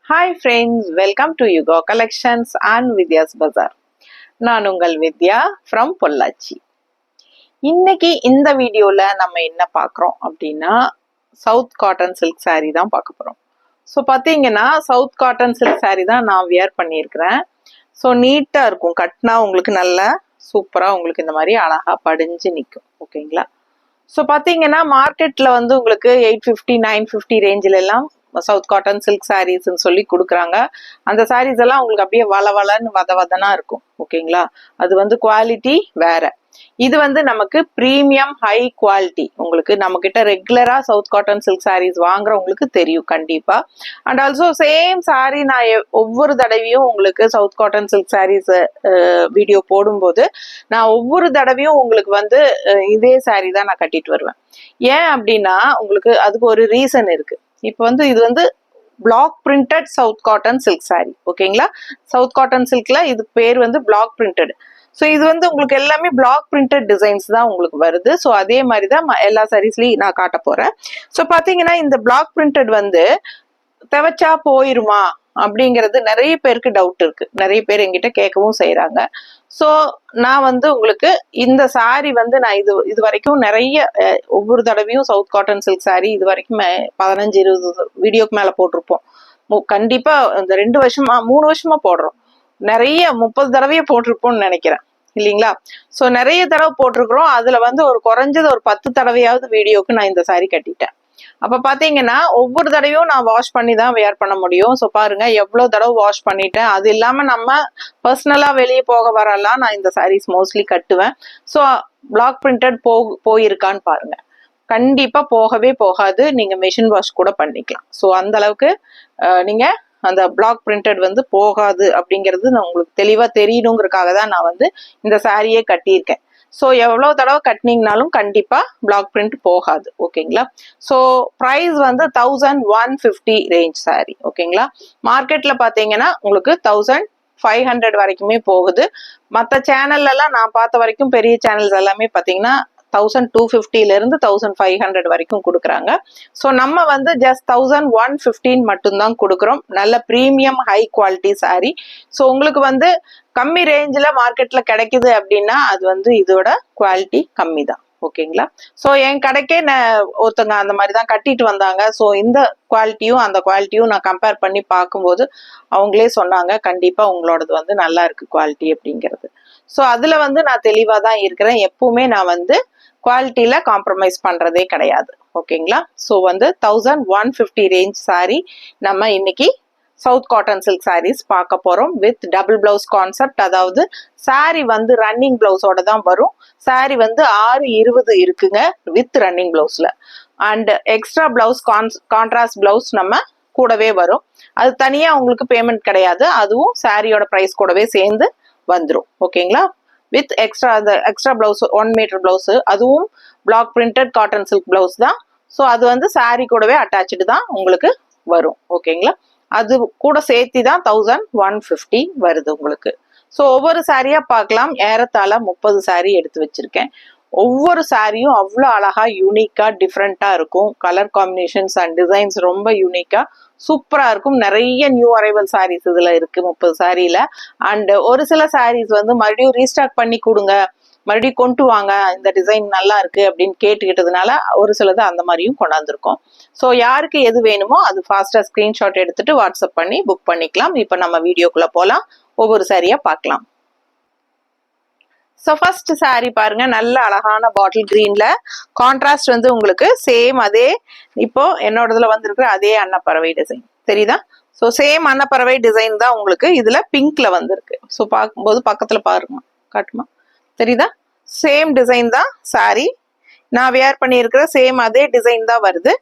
Hi friends, welcome to Yugo Collections and Vidya's Bazaar. நான் உங்கள் வித்யா from Pollachi. இன்னைக்கு இந்த வீடியோல நம்ம என்ன பார்க்குறோம் அப்படின்னா சவுத் காட்டன் சில்க் saree தான் பார்க்க போறோம். ஸோ பார்த்தீங்கன்னா சவுத் காட்டன் சில்க் saree தான் நான் வியர் பண்ணியிருக்கிறேன். ஸோ நீட்டாக இருக்கும், கட்டினா உங்களுக்கு நல்லா சூப்பராக உங்களுக்கு இந்த மாதிரி அழகாக படிஞ்சு நிற்கும். ஓகேங்களா? ஸோ பார்த்தீங்கன்னா மார்க்கெட்டில் வந்து உங்களுக்கு 850 950 ரேஞ்சில் எல்லாம் சவுத் காட்டன் சில்க் சாரீஸ்ன்னு சொல்லி கொடுக்குறாங்க. அந்த சாரீஸ் எல்லாம் உங்களுக்கு அப்படியே வளன்னு வதனா இருக்கும். ஓகேங்களா? அது வந்து குவாலிட்டி வேற. இது வந்து நமக்கு ப்ரீமியம் ஹை குவாலிட்டி. உங்களுக்கு நம்ம கிட்ட ரெகுலரா சவுத் காட்டன் சில்க் சாரீஸ் வாங்குறவங்களுக்கு தெரியும் கண்டிப்பா. அண்ட் ஆல்சோ சேம் சாரீ நான் ஒவ்வொரு தடவையும் உங்களுக்கு south cotton silk saris video போடும்போது நான் ஒவ்வொரு தடவையும் உங்களுக்கு வந்து இதே சாரீ தான் நான் கட்டிட்டு வருவேன். ஏன் அப்படின்னா உங்களுக்கு அதுக்கு ஒரு ரீசன் இருக்கு. இப்போ வந்து இது வந்து block printed south cotton silk sari. ஓகேங்களா? சவுத் காட்டன் சில்க்ல இது பேர் வந்து பிளாக் பிரிண்டட். ஸோ இது வந்து உங்களுக்கு எல்லாமே பிளாக் பிரிண்டட் டிசைன்ஸ் தான் உங்களுக்கு வருது. ஸோ அதே மாதிரி தான் எல்லா சாரீஸ்லையும் நான் காட்ட போறேன். ஸோ பார்த்தீங்கன்னா இந்த பிளாக் பிரிண்டட் வந்து துவைச்சா போயிருமா அப்படிங்கிறது நிறைய பேருக்கு டவுட் இருக்கு. நிறைய பேர் என்கிட்ட கேட்கவும் செய்யறாங்க. ஸோ நான் வந்து உங்களுக்கு இந்த சாரி வந்து நான் இது வரைக்கும் நிறைய ஒவ்வொரு தடவையும் சவுத் காட்டன் சில்க் சாரி இது வரைக்கும் 15-20 வீடியோக்கு மேல போட்டிருப்போம். கண்டிப்பா இந்த 2 வருஷமா 3 வருஷமா போடுறோம். நிறைய 30 தடவையே போட்டிருப்போம்னு நினைக்கிறேன், இல்லைங்களா? ஸோ நிறைய தடவை போட்டிருக்கிறோம். அதுல வந்து ஒரு குறைஞ்சது ஒரு 10 தடவையாவது வீடியோக்கு நான் இந்த சாரி கட்டிட்டேன். அப்ப பாத்தீங்கன்னா ஒவ்வொரு தடவையும் நான் வாஷ் பண்ணி தான் வேர் பண்ண முடியும். ஸோ பாருங்க எவ்வளவு தடவை வாஷ் பண்ணிட்டேன். அது இல்லாம நம்ம பர்சனலா வெளியே போக வரலாம் நான் இந்த சாரீஸ் மோஸ்ட்லி கட்டுவேன். ஸோ பிளாக் பிரிண்டட் போயிருக்கான்னு பாருங்க. கண்டிப்பா போகவே போகாது. நீங்க மெஷின் வாஷ் கூட பண்ணிக்கலாம். ஸோ அந்த அளவுக்கு நீங்க அந்த பிளாக் பிரிண்டட் வந்து போகாது அப்படிங்கிறது நான் உங்களுக்கு தெளிவா தெரியணுங்கிறதுக்காக தான் நான் வந்து இந்த சாரியே கட்டியிருக்கேன். ஸோ எவ்வளோ தடவை கட்டினீங்கனாலும் கண்டிப்பா பிளாக் பிரிண்ட் போகாது. ஓகேங்களா? ஸோ ப்ரைஸ் வந்து 1150 ரேஞ்ச் சாரி. ஓகேங்களா? மார்க்கெட்ல பாத்தீங்கன்னா உங்களுக்கு 1500 வரைக்குமே போகுது. மற்ற சேனல்ல எல்லாம் நான் பார்த்த வரைக்கும் பெரிய சேனல்ஸ் எல்லாமே பாத்தீங்கன்னா 1250 இருந்து 1500 வரைக்கும் கொடுக்குறாங்க. ஸோ நம்ம வந்து ஜஸ்ட் 1115 மட்டும்தான் கொடுக்குறோம். நல்ல premium high quality sorry. So உங்களுக்கு வந்து கம்மி ரேஞ்சில் மார்க்கெட்ல கிடைக்குது அப்படின்னா அது வந்து இதோட குவாலிட்டி கம்மி தான். ஓகேங்களா? ஸோ என் கடைக்கே ஒருத்தங்க அந்த மாதிரி தான் கட்டிட்டு வந்தாங்க. ஸோ இந்த குவாலிட்டியும் அந்த குவாலிட்டியும் நான் கம்பேர் பண்ணி பார்க்கும்போது அவங்களே சொன்னாங்க கண்டிப்பா உங்களோடது வந்து நல்லா இருக்கு குவாலிட்டி அப்படிங்கிறது. ஸோ அதுல வந்து நான் தெளிவா தான் இருக்கிறேன். எப்பவுமே நான் வந்து குவாலிட்டியில காம்ப்ரமைஸ் பண்றதே கிடையாது. ஓகேங்களா? ஸோ வந்து 1150 ரேஞ்ச் சாரி நம்ம இன்னைக்கு சவுத் காட்டன் சில்க் சாரீஸ் பார்க்க போறோம் வித் டபுள் பிளவுஸ் கான்செப்ட். அதாவது சாரி வந்து ரன்னிங் பிளவுஸோட தான் வரும். சாரி வந்து 620 இருக்குங்க வித் ரன்னிங் பிளவுஸ்ல. And extra blouse contrast blouse நம்ம கூடவே வரும். அது தனியா உங்களுக்கு பேமெண்ட் கிடையாது. அதுவும் சாரியோட பிரைஸ் கூடவே சேர்ந்து வந்துடும். ஓகேங்களா? With extra blouse 1 metre blouse, அதுவும் block printed cotton silk blouse தான். ஸோ அது வந்து சாரி கூடவே அட்டாச்சு தான் உங்களுக்கு வரும். ஓகேங்களா? அது கூட சேர்த்தி தான் 1150 வருது உங்களுக்கு. ஸோ ஒவ்வொரு சாரியா பார்க்கலாம். ஏறத்தாழ 30 சாரி எடுத்து வச்சிருக்கேன். ஒவ்வொரு சாரியும் அவ்வளோ அழகா யூனிக்கா டிஃப்ரெண்டா இருக்கும். கலர் காம்பினேஷன்ஸ் அண்ட் டிசைன்ஸ் ரொம்ப யூனிக்கா சூப்பரா இருக்கும். நிறைய நியூ அரைவல் சாரீஸ் இதுல இருக்கு 30 சாரியில. அண்ட் ஒரு சில சாரீஸ் வந்து மறுபடியும் ரீஸ்டாக் பண்ணி கொடுங்க, மறுபடியும் கொண்டு வாங்க, இந்த டிசைன் நல்லா இருக்கு அப்படின்னு கேட்டுக்கிட்டதுனால ஒரு சிலது அந்த மாதிரியும் கொண்டாந்துருக்கோம். ஸோ யாருக்கு எது வேணுமோ அது ஃபாஸ்டா ஸ்கிரீன்ஷாட் எடுத்துட்டு வாட்ஸ்அப் பண்ணி புக் பண்ணிக்கலாம். இப்போ நம்ம வீடியோக்குள்ள போலாம், ஒவ்வொரு சாரியா பார்க்கலாம். ஸோ ஃபர்ஸ்ட் சாரி பாருங்க, நல்ல அழகான பாட்டில் கிரீன்ல கான்ட்ராஸ்ட் வந்து உங்களுக்கு சேம் அதே இப்போ என்னோடதுல வந்திருக்கிற அதே அன்னப்பறவை டிசைன் தெரியுதா? ஸோ சேம் அன்னப்பறவை டிசைன் தான் உங்களுக்கு இதுல பிங்க்ல வந்திருக்கு. ஸோ பார்க்கும்போது பக்கத்துல பாருங்க, காட்டுமா? தெரியுதா? சேம் டிசைன் தான் சாரி. நான் வேர் பண்ணியிருக்கிற சேம் அதே டிசைன் தான் வருது.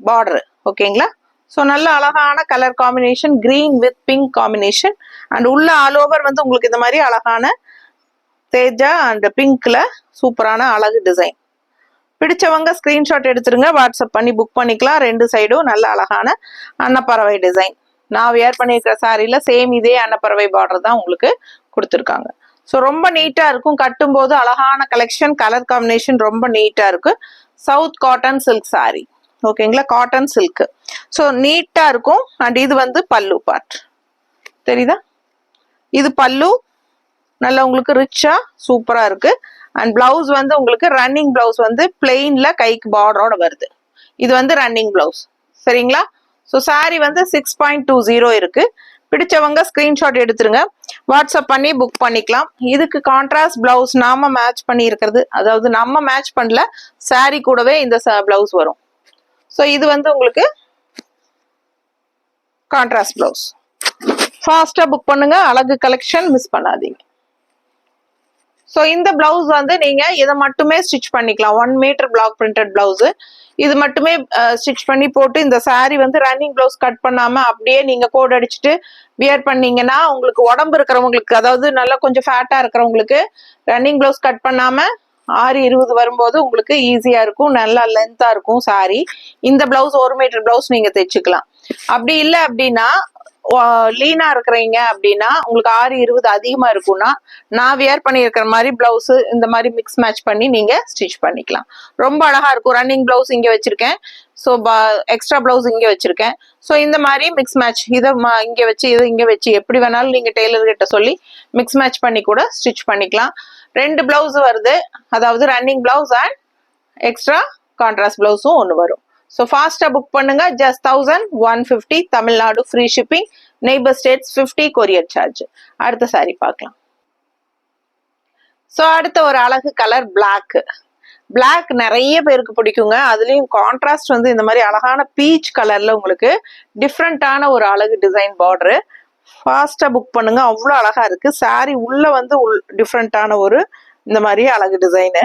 பார்டர் ஓகேங்களா? ஸோ நல்ல அழகான colour combination, green with pink combination. And உள்ள ஆல் ஓவர் வந்து உங்களுக்கு இந்த மாதிரி அழகான தேஜா அண்ட் பிங்க்ல சூப்பரான அழகு டிசைன். பிடிச்சவங்க ஸ்கிரீன்ஷாட் எடுத்துருங்க, வாட்ஸ்அப் பண்ணி புக் பண்ணிக்கலாம். 2 சைடும் நல்ல அழகான அன்னப்பறவை டிசைன். நான் வேர் பண்ணியிருக்கிற சாரியில சேம் இதே அன்னப்பறவை பார்டர் தான் உங்களுக்கு கொடுத்துருக்காங்க. ஸோ ரொம்ப நீட்டா இருக்கும். கட்டும்போது அழகான கலெக்ஷன், கலர் காம்பினேஷன் ரொம்ப நீட்டா இருக்கு. South cotton silk sorry. ஓகேங்களா, காட்டன் சில்க். ஸோ நீட்டா இருக்கும். அண்ட் இது வந்து பல்லு பார்ட் தெரியுதா, இது பல்லு நல்லா உங்களுக்கு ரிச்சா சூப்பரா இருக்கு. அண்ட் பிளவுஸ் வந்து உங்களுக்கு ரன்னிங் பிளவுஸ் வந்து பிளெயின்ல கைக்கு பார்டரோட வருது. இது வந்து ரன்னிங் பிளவுஸ் சரிங்களா. ஸோ சாரி வந்து 6.20 இருக்கு. பிடிச்சவங்க ஸ்கிரீன்ஷாட் எடுத்துருங்க, வாட்ஸ்அப் பண்ணி புக் பண்ணிக்கலாம். இதுக்கு கான்ட்ராஸ்ட் பிளவுஸ் நாம மேட்ச் பண்ணி இருக்கிறது, அதாவது நம்ம மேட்ச் பண்ணல, சாரி கூடவே இந்த பிளவுஸ் வரும். ஸோ இது வந்து உங்களுக்கு கான்ட்ராஸ்ட் பிளவுஸ். ஃபாஸ்டா புக் பண்ணுங்க, அழகு கலெக்ஷன் மிஸ் பண்ணாதீங்க. ஸோ இந்த பிளவுஸ் வந்து நீங்க இதை மட்டுமே ஸ்டிச் பண்ணிக்கலாம். 1 மீட்டர் பிளாக் பிரிண்டட் பிளவுஸ் இது மட்டுமே ஸ்டிச் பண்ணி போட்டு, இந்த சாரி வந்து ரன்னிங் பிளவுஸ் கட் பண்ணாம அப்படியே நீங்க கோட் அடிச்சுட்டு வியர் பண்ணீங்கன்னா, உங்களுக்கு உடம்பு இருக்கிறவங்களுக்கு, அதாவது நல்லா கொஞ்சம் ஃபேட்டா இருக்கிறவங்களுக்கு ரன்னிங் பிளவுஸ் கட் பண்ணாம 6:20 வரும்போது உங்களுக்கு ஈஸியா இருக்கும், நல்லா லென்த்தா இருக்கும் சாரி. இந்த பிளவுஸ் 1 மீட்டர் பிளவுஸ் நீங்க தைச்சுக்கலாம். அப்படி இல்லை அப்படின்னா, லீனா இருக்கிறீங்க அப்படின்னா, உங்களுக்கு 6:20 அதிகமா இருக்கும்னா, நான் வியர் பண்ணி இருக்கிற மாதிரி பிளவுஸ் இந்த மாதிரி மிக்ஸ் மேட்ச் பண்ணி நீங்க ஸ்டிச் பண்ணிக்கலாம். ரொம்ப அழகா இருக்கும். ரன்னிங் பிளவுஸ் இங்க வச்சிருக்கேன், ஸோ எக்ஸ்ட்ரா பிளவுஸ் இங்க வச்சிருக்கேன். ஸோ இந்த மாதிரி மிக்ஸ் மேட்ச், இதை இங்க வச்சு இதை இங்க வச்சு எப்படி வேணாலும் நீங்க டெய்லர் கிட்ட சொல்லி மிக்ஸ் மேட்ச் பண்ணி கூட ஸ்டிச் பண்ணிக்கலாம். 2 பிளவுஸ் வருது, அதாவது running blouse and extra contrast பிளவுஸும் ஒன்று வரும். ஸோ ஃபாஸ்டா புக் பண்ணுங்க. Just 1150 Tamil Nadu, free shipping, neighbour states 50 courier charge. அடுத்த சாரி பார்க்கலாம். ஸோ அடுத்த ஒரு அழகு கலர் பிளாக் நிறைய பேருக்கு பிடிக்குங்க. அதுலயும் கான்ட்ராஸ்ட் வந்து இந்த மாதிரி அழகான பீச் கலர்ல உங்களுக்கு டிஃப்ரெண்டான ஒரு அழகு டிசைன் பார்டரு. ஃபாஸ்டா புக் பண்ணுங்க, அவ்வளோ அழகா இருக்கு. சாரி உள்ள வந்து டிஃப்ரெண்டான ஒரு இந்த மாதிரி அழகு டிசைனு.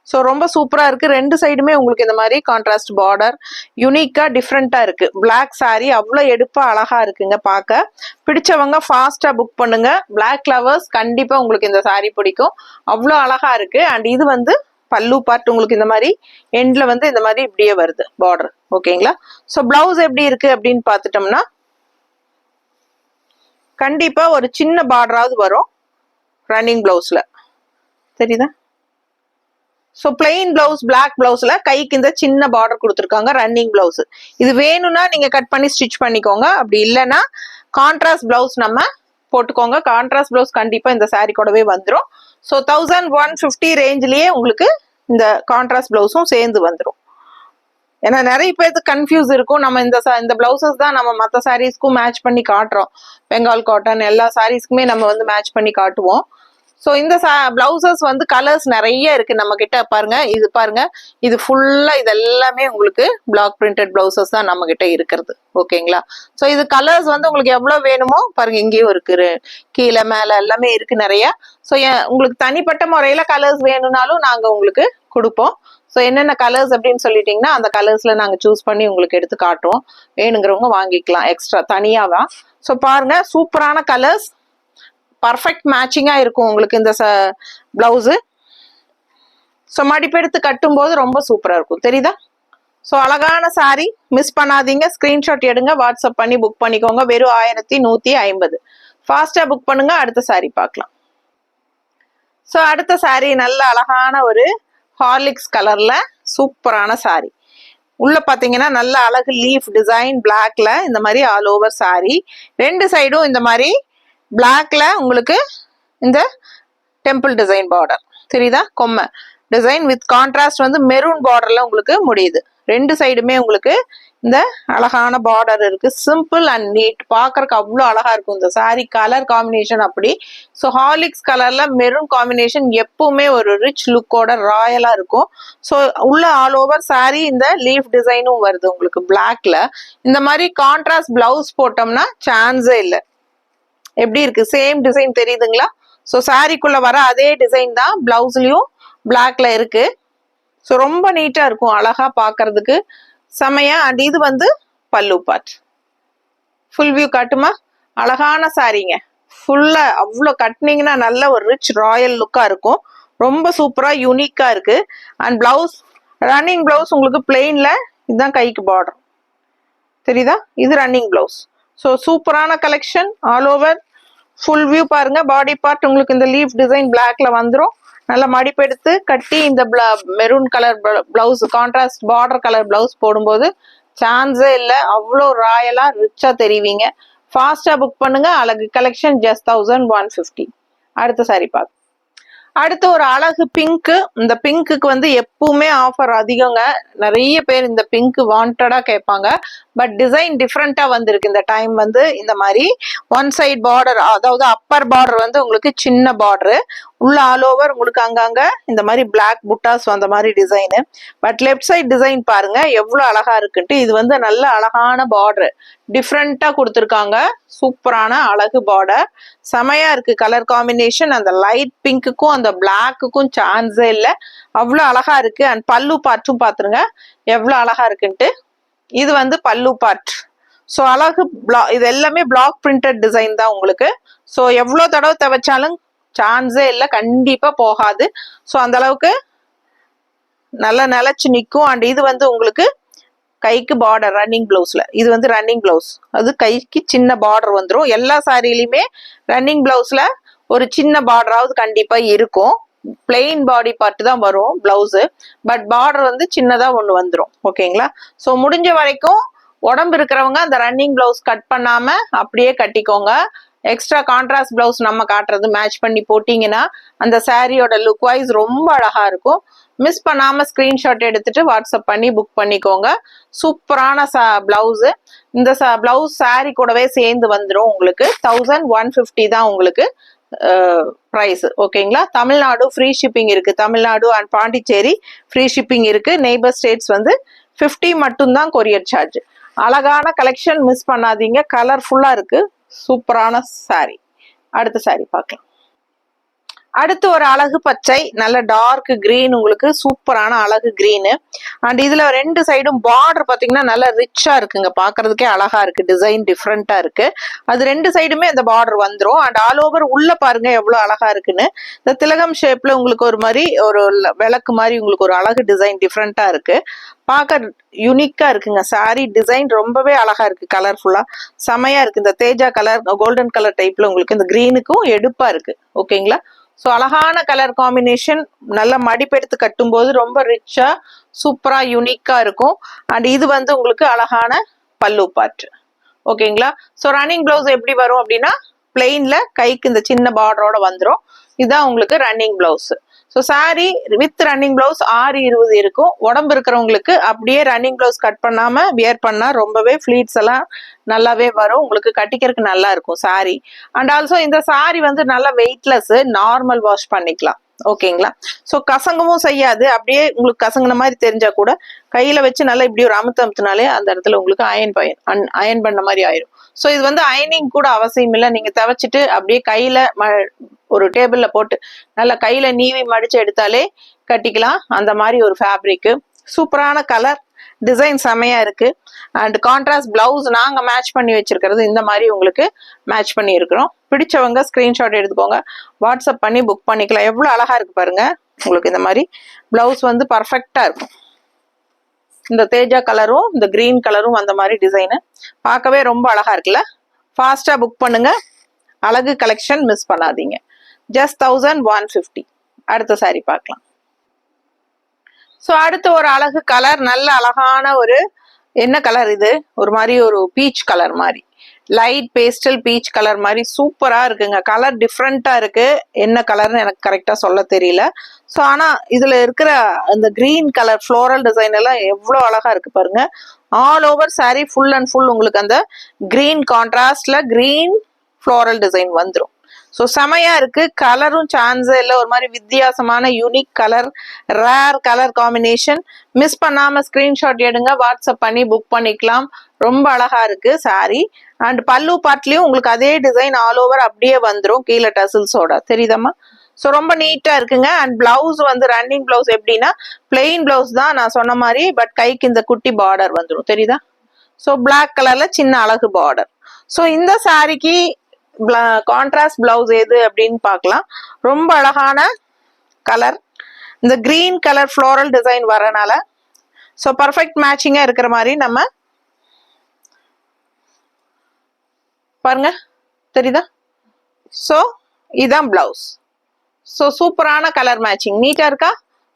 ஸோ ரொம்ப சூப்பரா இருக்கு. 2 சைடுமே உங்களுக்கு இந்த மாதிரி கான்ட்ராஸ்ட் பார்டர் யூனிக்கா டிஃப்ரெண்டா இருக்கு. பிளாக் சாரி அவ்வளோ எடுப்பா அழகா இருக்குங்க பார்க்க. பிடிச்சவங்க ஃபாஸ்டா புக் பண்ணுங்க. பிளாக் லவர்ஸ் கண்டிப்பா உங்களுக்கு இந்த சாரி பிடிக்கும், அவ்வளோ அழகா இருக்கு. அண்ட் இது வந்து பல்லு பார்ட் உங்களுக்கு இந்த மாதிரி எண்ட்ல வந்து இந்த மாதிரி இப்படியே வருது பார்டர். ஓகேங்களா. ஸோ பிளவுஸ் எப்படி இருக்கு அப்படின்னு பார்த்துட்டோம்னா, கண்டிப்பா ஒரு சின்ன பார்டராவது வரும் ரன்னிங் பிளவுஸ்ல, தெரியுதா. ஸோ பிளெயின் பிளவுஸ் பிளாக் பிளவுஸ்ல கைக்கு இந்த சின்ன பார்டர் கொடுத்துருக்காங்க ரன்னிங் பிளவுஸ். இது வேணும்னா நீங்க கட் பண்ணி ஸ்டிச் பண்ணிக்கோங்க, அப்படி இல்லைன்னா கான்ட்ராஸ்ட் பிளவுஸ் நம்ம போட்டுக்கோங்க. கான்ட்ராஸ்ட் பிளவுஸ் கண்டிப்பா இந்த சாரி கூடவே வந்துடும். ஸோ 1150 ரேஞ்சிலேயே உங்களுக்கு இந்த கான்ட்ராஸ்ட் பிளவுஸும் சேர்ந்து வந்துடும். ஏன்னா நிறைய பேருக்கு கன்ஃபியூஸ் இருக்கும், நம்ம இந்த பிளவுசஸ் தான் நம்ம மற்ற சாரீஸ்க்கும் மேட்ச் பண்ணி காட்டுறோம். பெங்கால் காட்டன் எல்லா சாரீஸ்க்குமே நம்ம வந்து மேட்ச் பண்ணி காட்டுவோம். ஸோ இந்த பிளவுசஸ் வந்து கலர்ஸ் நிறைய இருக்கு நம்ம கிட்ட. பாருங்க, இது பாருங்க, இது ஃபுல்லா இது எல்லாமே உங்களுக்கு பிளாக் பிரிண்டட் பிளவுசஸ் தான் நம்ம கிட்ட இருக்கிறது. ஓகேங்களா. ஸோ இது கலர்ஸ் வந்து உங்களுக்கு எவ்வளவு வேணுமோ பாருங்க, இங்கேயும் இருக்கு, கீழே மேல எல்லாமே இருக்கு நிறைய. ஸோ உங்களுக்கு தனிப்பட்ட முறையில கலர்ஸ் வேணும்னாலும் நாங்க உங்களுக்கு கொடுப்போம். ஸோ என்னென்ன கலர்ஸ் அப்படின்னு சொல்லிட்டீங்கன்னா, அந்த கலர்ஸ்ல நாங்க சூஸ் பண்ணி உங்களுக்கு எடுத்து காட்டுவோம். வேணுங்கிறவங்க வாங்கிக்கலாம் எக்ஸ்ட்ரா தனியாவா. ஸோ பாருங்க, சூப்பரான கலர்ஸ், பர்ஃபெக்ட் மேட்சிங்கா இருக்கும் உங்களுக்கு இந்த பிளவுஸ். ஸோ மடிப்பெடுத்து கட்டும் போது ரொம்ப சூப்பரா இருக்கும், தெரியுதா. ஸோ அழகான சாரி மிஸ் பண்ணாதீங்க. ஸ்கிரீன்ஷாட் எடுங்க, வாட்ஸ்அப் பண்ணி புக் பண்ணிக்கோங்க. வெறும் 1150. ஃபாஸ்டா புக் பண்ணுங்க. அடுத்த சாரி பார்க்கலாம். ஸோ அடுத்த சாரி நல்ல அழகான ஒரு ஹார்லிக்ஸ் கலர்ல சூப்பரான சாரி. உள்ள பாத்தீங்கன்னா நல்ல அழகு லீஃப் டிசைன் பிளாக்ல இந்த மாதிரி ஆல் ஓவர் சாரி. 2 சைடும் இந்த மாதிரி பிளாக்ல உங்களுக்கு இந்த டெம்பிள் டிசைன் பார்டர் தெரியுதா, கொம்மை டிசைன் வித் கான்ட்ராஸ்ட் வந்து மெரூன் பார்டர்ல உங்களுக்கு முடியுது. 2 சைடுமே உங்களுக்கு இந்த அழகான பார்டர் இருக்கு. சிம்பிள் அண்ட் நீட், பாக்குறதுக்கு அவ்வளோ அழகா இருக்கும் இந்த சாரி. கலர் காம்பினேஷன் அப்படி. ஸோ ஹார்லிக்ஸ் கலர்ல மெரூன் காம்பினேஷன் எப்பவுமே ஒரு ரிச் லுக்கோட ராயலா இருக்கும். ஸோ உள்ள ஆல் ஓவர் சாரி இந்த லீஃப் டிசைனும் வருது உங்களுக்கு பிளாக்ல. இந்த மாதிரி கான்ட்ராஸ்ட் பிளவுஸ் போட்டோம்னா சான்ஸே இல்லை. எப்படி இருக்கு, சேம் டிசைன் தெரியுதுங்களா. ஸோ சாரிக்குள்ள வர அதே டிசைன் தான் பிளவுஸ்லயும் பிளாக்ல இருக்கு. ஸோ ரொம்ப நீட்டா இருக்கும், அழகா பாக்குறதுக்கு செமையா. அண்ட் இது வந்து பல்லு பார்ட். ஃபுல் வியூ காட்டுமா, அழகான சாரிங்க. ஃபுல்லா அவ்வளோ கட்டினீங்கன்னா நல்ல ஒரு ரிச் ராயல் லுக்கா இருக்கும். ரொம்ப சூப்பரா யூனிக்கா இருக்கு. அண்ட் பிளவுஸ் ரன்னிங் பிளவுஸ் உங்களுக்கு பிளெயின்ல இதுதான் கைக்கு பார்டர் தெரியுதா, இது ரன்னிங் பிளவுஸ். ஸோ சூப்பரான collection all over. Full view பாருங்க. பாடி பார்ட் உங்களுக்கு இந்த லீஃப் டிசைன் பிளாக்ல வந்துடும். நல்லா மடிப்பெடுத்து கட்டி இந்த maroon colour blouse contrast border colour blouse போடும்போது சான்ஸே இல்லை, அவ்வளோ ராயலா ரிச்சா தெரிவிங்க. ஃபாஸ்டா புக் பண்ணுங்க. அழகு கலெக்ஷன் ஜஸ்ட் 1150. அடுத்த சாரி பார்க்க. அடுத்து ஒரு அழகு பிங்க். இந்த பிங்க்குக்கு வந்து எப்பவுமே ஆஃபர் அதிகங்க. நிறைய பேர் இந்த பிங்க் வாண்டடா கேட்பாங்க. பட் டிசைன் டிஃப்ரெண்டா வந்திருக்கு இந்த டைம். வந்து இந்த மாதிரி ஒன் சைட் பார்டர், அதாவது அப்பர் பார்டர் வந்து உங்களுக்கு சின்ன பார்டரு, உள்ள ஆல் ஓவர் உங்களுக்கு அங்கங்க இந்த மாதிரி பிளாக் புட்டாஸ் வந்த மாதிரி design. But left side design பாருங்க எவ்வளவு அழகா இருக்குன்ட்டு. இது வந்து நல்ல அழகான பார்டர், டிஃப்ரெண்டா கொடுத்துருக்காங்க. சூப்பரான அழகு பார்டர், செமையா இருக்கு கலர் காம்பினேஷன். அந்த லைட் பிங்க்குக்கும் அந்த பிளாக்குக்கும் சான்ஸே இல்லை, அவ்வளோ அழகா இருக்கு. அண்ட் பல்லு பார்ட்டும் பாத்துருங்க எவ்வளவு அழகா இருக்குன்ட்டு. இது வந்து பல்லு பார்ட். ஸோ அழகு இது எல்லாமே பிளாக் பிரிண்டட் டிசைன் தான் உங்களுக்கு. ஸோ எவ்வளோ தடவை துவைச்சாலும் சான்ஸே இல்லை, கண்டிப்பா போகாது. ஸோ அந்த அளவுக்கு நல்லா நிலைச்சு நிற்கும். அண்ட் இது வந்து உங்களுக்கு கைக்கு பார்டர் ரன்னிங் பிளவுஸ்ல, இது வந்து ரன்னிங் பிளவுஸ், அது கைக்கு சின்ன பார்டர் வந்துடும். எல்லா சாரிலையுமே ரன்னிங் பிளவுஸ்ல ஒரு சின்ன பார்டராவது கண்டிப்பா இருக்கும். பிளெயின் பாடி பார்ட் தான் வரும் பிளவுஸ், பட் பார்டர் வந்து சின்னதா ஒண்ணு வந்துடும். ஓகேங்களா? ஸோ முடிஞ்ச வரைக்கும் உடம்பு இருக்கிறவங்க அந்த ரன்னிங் பிளவுஸ் கட் பண்ணாம அப்படியே கட்டிக்கோங்க. எக்ஸ்ட்ரா கான்ட்ராஸ்ட் பிளவுஸ் நம்ம காட்டுறது மேட்ச் பண்ணி போட்டீங்கன்னா அந்த சாரியோட லுக் வைஸ் ரொம்ப அழகா இருக்கும். மிஸ் பண்ணாம ஸ்கிரீன்ஷாட் எடுத்துட்டு வாட்ஸ்அப் பண்ணி புக் பண்ணிக்கோங்க. சூப்பரான பிளவுஸ். இந்த பிளவுஸ் சாரி கூடவே சேர்ந்து வந்துடும் உங்களுக்கு. 1150 தான் உங்களுக்கு பிரைஸ். ஓகேங்களா? தமிழ்நாடு ஃப்ரீ ஷிப்பிங் இருக்கு. Tamil Nadu and Pondicherry free shipping இருக்கு. நெய்பர் ஸ்டேட்ஸ் வந்து 50 மட்டும்தான் கொரியர் சார்ஜ். அழகான கலெக்ஷன், மிஸ் பண்ணாதீங்க. கலர்ஃபுல்லா இருக்கு, சூப்பரான சாரி. அடுத்த சாரி பார்க்கலாம். அடுத்து ஒரு அழகு பச்சை, நல்ல டார்க் கிரீன், உங்களுக்கு சூப்பரான அழகு கிரீனு. அண்ட் இதுல ரெண்டு சைடும் பார்டர் பாத்தீங்கன்னா நல்லா ரிச்சா இருக்குங்க, பாக்குறதுக்கே அழகா இருக்கு. டிசைன் டிஃப்ரெண்டா இருக்கு. அது ரெண்டு சைடுமே அந்த பார்டர் வந்துடும். அண்ட் ஆல் ஓவர் உள்ள பாருங்க எவ்வளவு அழகா இருக்குன்னு. இந்த திலகம் ஷேப்ல உங்களுக்கு ஒரு மாதிரி ஒரு விளக்கு மாதிரி உங்களுக்கு ஒரு அழகு டிசைன் டிஃப்ரெண்டா இருக்கு. பார்க்க யூனிக்கா இருக்குங்க. சாரி டிசைன் ரொம்பவே அழகா இருக்கு, கலர்ஃபுல்லா செமையா இருக்கு. இந்த தேஜா கலர் கோல்டன் கலர் டைப்ல உங்களுக்கு இந்த கிரீனுக்கும் எடுப்பா இருக்கு. ஓகேங்களா? ஸோ அழகான கலர் காம்பினேஷன், நல்லா மடிப்பெடுத்து கட்டும் போது ரொம்ப ரிச்சா சூப்பரா யூனிக்கா இருக்கும். அண்ட் இது வந்து உங்களுக்கு அழகான பல்லு பார்ட். ஓகேங்களா? ஸோ ரன்னிங் பிளவுஸ் எப்படி வரும் அப்படின்னா பிளெயின்ல கைக்கு இந்த சின்ன பார்டரோட வந்துடும். இதுதான் உங்களுக்கு running blouse. So sorry with running blouse 620 இருக்கும். உடம்பு இருக்கிறவங்களுக்கு அப்படியே ரன்னிங் பிளவுஸ் கட் பண்ணாம வியர் பண்ணா ரொம்பவே ஃபிளீட்ஸ் எல்லாம் நல்லாவே வரும், உங்களுக்கு கட்டிக்கிறதுக்கு நல்லா இருக்கும் சாரி. அண்ட் ஆல்சோ இந்த சாரி வந்து நல்லா வெயிட்லெஸ், நார்மல் வாஷ் பண்ணிக்கலாம். ஓகேங்களா? ஸோ கசங்கவும் செய்யாது. அப்படியே உங்களுக்கு கசங்கின மாதிரி தெரிஞ்சா கூட கையில வச்சு நல்லா இப்படி ஒரு அமுத்தினாலே அந்த இடத்துல உங்களுக்கு அயன் பண்ண மாதிரி ஆயிரும். ஸோ இது வந்து அயனிங் கூட அவசியம் இல்லை. நீங்க துவைச்சிட்டு அப்படியே கையில ஒரு டேபிள்ல போட்டு நல்லா கையில நீவி மடிச்சு எடுத்தாலே கட்டிக்கலாம். அந்த மாதிரி ஒரு ஃபேப்ரிக். சூப்பரான கலர் டிசைன் செமையா இருக்கு. அண்ட் கான்ட்ராஸ்ட் பிளவுஸ் நாங்க மேட்ச் பண்ணி வச்சிருக்கிறது இந்த மாதிரி உங்களுக்கு மேட்ச் பண்ணி இருக்கிறோம். பிடிச்சவங்க ஸ்கிரீன்ஷாட் எடுத்துக்கோங்க, வாட்ஸ்அப் பண்ணி புக் பண்ணிக்கலாம். எவ்வளவு அழகா இருக்கு பாருங்க. உங்களுக்கு இந்த மாதிரி பிளவுஸ் வந்து பர்ஃபெக்டா இருக்கும். இந்த தேஜா கலரும் இந்த கிரீன் கலரும் அந்த மாதிரி டிசைனு பார்க்கவே ரொம்ப அழகா இருக்குல்ல. ஃபாஸ்டா புக் பண்ணுங்க. அழகு கலெக்ஷன் மிஸ் பண்ணாதீங்க. ஜஸ்ட் 1150. அடுத்த சாரி பார்க்கலாம். ஸோ அடுத்து ஒரு அழகு கலர், நல்ல அழகான ஒரு என்ன கலர் இது, ஒரு மாதிரி ஒரு பீச் கலர் மாதிரி, லைட் பேஸ்டல் பீச் கலர் மாதிரி சூப்பரா இருக்குங்க. கலர் டிஃப்ரெண்டா இருக்கு. என்ன கலர்னு எனக்கு கரெக்டா சொல்ல தெரியல. ஸோ ஆனா இதுல இருக்கிற அந்த கிரீன் கலர் ஃப்ளோரல் டிசைன் எல்லாம் எவ்வளோ அழகா இருக்கு பாருங்க. All over sorry full and full உங்களுக்கு அந்த கிரீன் கான்ட்ராஸ்ட்ல கிரீன் ஃப்ளோரல் டிசைன் வந்துடும். ஸோ செமையா இருக்கு. கலரும் சான்ஸே இல்லை, ஒரு மாதிரி வித்தியாசமான unique colour, rare colour combination. Miss பண்ணாம ஸ்கிரீன்ஷாட் எடுங்க, வாட்ஸ்அப் பண்ணி புக் பண்ணிக்கலாம். ரொம்ப அழகா இருக்கு சாரி. அண்ட் பல்லு பார்ட்லயும் உங்களுக்கு அதே டிசைன் ஆல் ஓவர் அப்படியே வந்துடும், கீழே டசில்ஸோட. தெரியுதம்மா? ஸோ ரொம்ப நீட்டா இருக்குங்க. அண்ட் பிளவுஸ் வந்து ரன்னிங் பிளவுஸ் எப்படின்னா பிளெயின் பிளவுஸ் தான் நான் சொன்ன மாதிரி, பட் கைக்கு இந்த குட்டி பார்டர் வந்துடும். தெரியுதா? ஸோ பிளாக் கலர்ல சின்ன அழகு பார்டர். ஸோ இந்த சாரிக்கு கான்ட்ராஸ்ட் பிளவுஸ் எது அப்படின்னு பார்க்கலாம். ரொம்ப அழகான கலர், இந்த கிரீன் கலர் ஃப்ளோரல் டிசைன் வரனால ஸோ பர்ஃபெக்ட் மேட்சிங்கா இருக்கிற மாதிரி நம்ம பாருங்க. தெரியுதா? ஸோ இதுதான் பிளவுஸ். ஸோ சூப்பரான கலர் மேட்சிங், நீட்டா இருக்கா?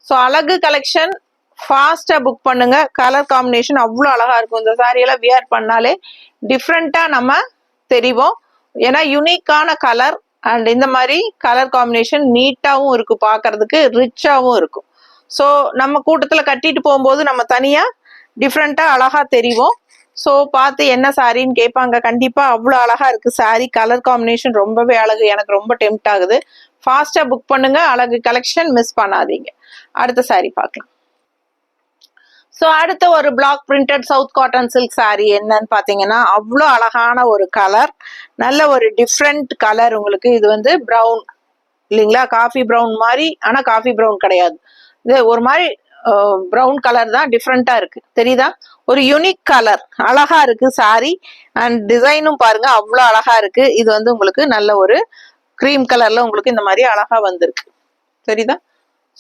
ஸோ அழகு கலெக்ஷன் ஃபாஸ்டா புக் பண்ணுங்க. கலர் காம்பினேஷன் அவ்வளோ அழகா இருக்கும். இந்த சாரியெல்லாம் வியர் பண்ணாலே டிஃப்ரெண்டா நம்ம தெரிவோம். ஏன்னா யூனிக்கான கலர் அண்ட் இந்த மாதிரி கலர் காம்பினேஷன் நீட்டாவும் இருக்கும், பார்க்கிறதுக்கு ரிச்சாவும் இருக்கும். ஸோ நம்ம கூட்டத்துல கட்டிட்டு போகும்போது நம்ம தனியா டிஃப்ரெண்டா அழகா தெரிவோம். ஸோ பார்த்து என்ன சாரின்னு கேட்பாங்க. கண்டிப்பா அவ்வளோ அழகா இருக்கு சாரி, கலர் காம்பினேஷன் ரொம்பவே அழகு. எனக்கு ரொம்ப டெம்ட் ஆகுது. ஃபாஸ்டா புக் பண்ணுங்க. அழகு கலெக்ஷன் மிஸ் பண்ணாதீங்க. அடுத்த சாரி பார்க்கலாம். ஸோ அடுத்த ஒரு block printed south cotton silk sari என்னன்னு பாத்தீங்கன்னா அவ்வளோ அழகான ஒரு கலர், நல்ல ஒரு டிஃப்ரெண்ட் கலர். உங்களுக்கு இது வந்து ப்ரௌன் இல்லைங்களா, காஃபி ப்ரௌன் மாதிரி. ஆனா காஃபி ப்ரௌன் கிடையாது, இது ஒரு மாதிரி ப்ரௌன் கலர் தான், டிஃப்ரெண்டா இருக்கு தெரியுதா? ஒரு யூனிக் கலர், அழகா இருக்கு சாரி. அண்ட் டிசைனும் பாருங்க அவ்வளோ அழகா இருக்கு. இது வந்து உங்களுக்கு நல்ல ஒரு கிரீம் கலர்ல உங்களுக்கு இந்த மாதிரி அழகா வந்திருக்கு, தெரியுதா?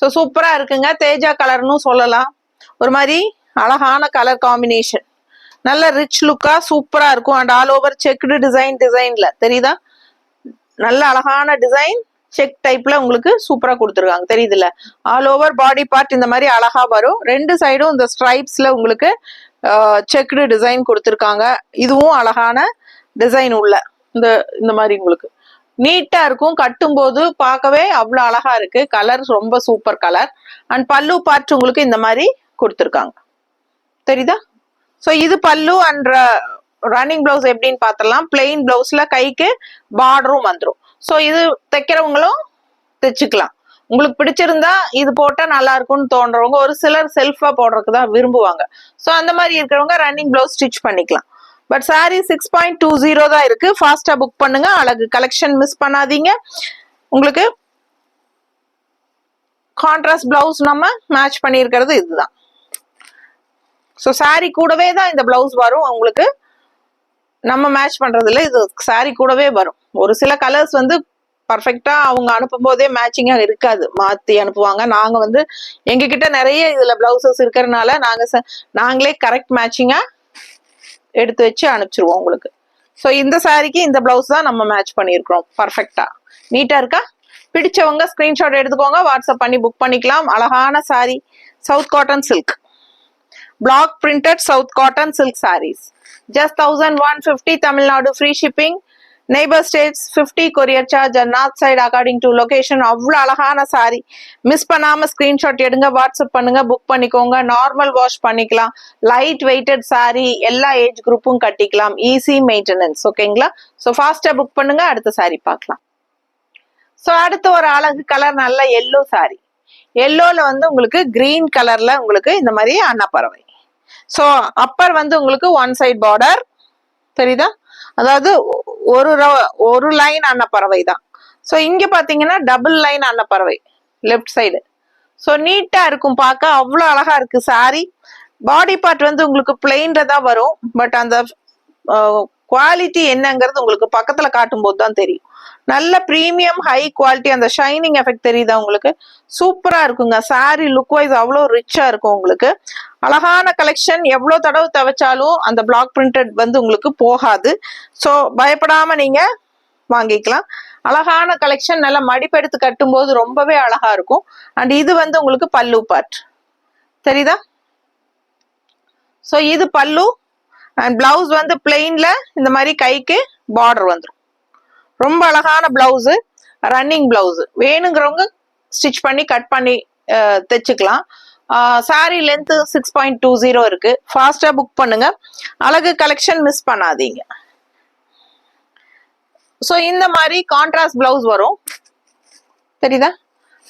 ஸோ சூப்பரா இருக்குங்க. தேஜா கலர்னு சொல்லலாம். ஒரு மாதிரி அழகான கலர் காம்பினேஷன், நல்ல ரிச் லுக்கா சூப்பரா இருக்கும். அண்ட் ஆல் ஓவர் செக்டு டிசைன்ல தெரியுதா? நல்ல அழகான டிசைன், செக் டைப்ல உங்களுக்கு சூப்பரா கொடுத்துருக்காங்க, தெரியுதுல்ல? ஆல் ஓவர் பாடி பார்ட் இந்த மாதிரி அழகா வரும். ரெண்டு சைடும் இந்த ஸ்ட்ரைப்ஸ்ல உங்களுக்கு செக்டு டிசைன் கொடுத்துருக்காங்க. இதுவும் அழகான டிசைன் உள்ள இந்த மாதிரி உங்களுக்கு நீட்டா இருக்கும். கட்டும் போது பார்க்கவே அவ்வளவு அழகா இருக்கு. கலர் ரொம்ப சூப்பர் கலர். அண்ட் பல்லு பார்ட் உங்களுக்கு இந்த மாதிரி கொடுத்துருக்காங்க, தெரியுதா? ஸோ இது பல்லு. அண்ட் ரன்னிங் பிளவுஸ் எப்படின்னு பார்த்தலாம். பிளெயின் பிளவுஸ்ல கைக்கு பார்டரும் வந்துடும். ஸோ இது தைக்கிறவங்களும் தைச்சுக்கலாம். உங்களுக்கு பிடிச்சிருந்தா இது போட்டா நல்லா இருக்கும்னு தோன்றவங்க, ஒரு சிலர் செல்ஃபா போடுறதுக்கு தான் விரும்புவாங்க. ஸோ அந்த மாதிரி இருக்கிறவங்க ரன்னிங் பிளவுஸ் ஸ்டிச் பண்ணிக்கலாம். பட் சாரி 6.20 தான் இருக்கு. ஃபாஸ்டா புக் பண்ணுங்க. அழகு கலெக்ஷன் மிஸ் பண்ணாதீங்க. உங்களுக்கு கான்ட்ராஸ்ட் பிளவுஸ் நம்ம மேட்ச் பண்ணியிருக்கிறது இதுதான். ஸோ சாரி கூடவே தான் இந்த பிளவுஸ் வரும். உங்களுக்கு நம்ம மேட்ச் பண்றது இல்லை, இது சாரி கூடவே வரும். ஒரு சில கலர்ஸ் வந்து பர்ஃபெக்டா அவங்க அனுப்பும் போதே மேட்சிங்கா இருக்காது, மாத்தி அனுப்புவாங்க. நாங்க வந்து எங்ககிட்ட நிறைய இதுல பிளவுசஸ் இருக்கிறதுனால நாங்களே கரெக்ட் மேட்சிங்கா எடுத்து வச்சு அனுப்பிச்சிருவோம் உங்களுக்கு. ஸோ இந்த சாரிக்கு இந்த பிளவுஸ் தான் நம்ம மேட்ச் பண்ணியிருக்கிறோம். பர்ஃபெக்டா நீட்டா இருக்கா? பிடிச்சவங்க ஸ்கிரீன்ஷாட் எடுத்துக்கோங்க, வாட்ஸ்அப் பண்ணி புக் பண்ணிக்கலாம். அழகான sari, south cotton silk, block printed south cotton silk saris. Just 1150 Tamil Nadu, free shipping. Neighbour states 50 courier charge. And north side according to location. அவ்வளோ அழகான சாரி, மிஸ் பண்ணாம ஸ்கிரீன்ஷாட் எடுங்க, வாட்ஸ்அப் பண்ணுங்க, புக் பண்ணிக்கோங்க. நார்மல் வாஷ் பண்ணிக்கலாம். லைட் வெயிட்டட் சாரி, எல்லா ஏஜ் குரூப்பும் கட்டிக்கலாம். ஈஸி மெயின்டெனன்ஸ், ஓகேங்களா? ஸோ ஃபாஸ்டா புக் பண்ணுங்க. அடுத்த சாரி பார்க்கலாம். ஸோ அடுத்த ஒரு அழகு கலர், நல்ல எல்லோ சாரி. எல்லோல வந்து உங்களுக்கு கிரீன் கலர்ல உங்களுக்கு இந்த மாதிரி அன்னப்பறவை. ஸோ அப்பர் வந்து உங்களுக்கு ஒன் சைட் பார்டர், தெரியுதா? அதாவது ஒரு லைன் அன்னப்பறவை தான். ஸோ இங்க பாத்தீங்கன்னா டபுள் லைன் அன்னப்பறவை லெஃப்ட் சைடு. ஸோ நீட்டா இருக்கும் பார்க்க, அவ்வளோ அழகா இருக்கு சாரி. பாடி பார்ட் வந்து உங்களுக்கு பிளெயின்ல தான் வரும். பட் அந்த குவாலிட்டி என்னங்கிறது உங்களுக்கு பக்கத்துல காட்டும் போது தான் தெரியும். நல்ல பிரீமியம் ஹை குவாலிட்டி, அந்த ஷைனிங் எஃபெக்ட் தெரியுதா உங்களுக்கு? சூப்பரா இருக்குங்க சாரி. லுக் வைஸ் அவ்வளோ ரிச்சா இருக்கும் உங்களுக்கு. அழகான கலெக்ஷன். எவ்வளவு தடவை துவைச்சாலும் அந்த பிளாக் பிரிண்டட் வந்து உங்களுக்கு போகாது. ஸோ பயப்படாம நீங்க வாங்கிக்கலாம். அழகான கலெக்ஷன். நல்லா மடிப்பெடுத்து கட்டும் போது ரொம்பவே அழகா இருக்கும். அண்ட் இது வந்து உங்களுக்கு பல்லு பார்ட், தெரியுதா? ஸோ இது பல்லு. அண்ட் பிளவுஸ் வந்து பிளெயின்ல இந்த மாதிரி கைக்கு பார்டர் வந்துடும். ரொம்ப அழகான பிளவுஸ், ரன்னிங் பிளவுஸ். வேணுங்கிறவங்க ஸ்டிச் பண்ணி கட் பண்ணி தைச்சுக்கலாம். சாரி லென்த் 6.20 இருக்கு. ஃபாஸ்டா புக் பண்ணுங்க. அழகு கலெக்ஷன் மிஸ் பண்ணாதீங்க. ஸோ இந்த மாதிரி கான்ட்ராஸ்ட் பிளவுஸ் வரும், தெரியுதா?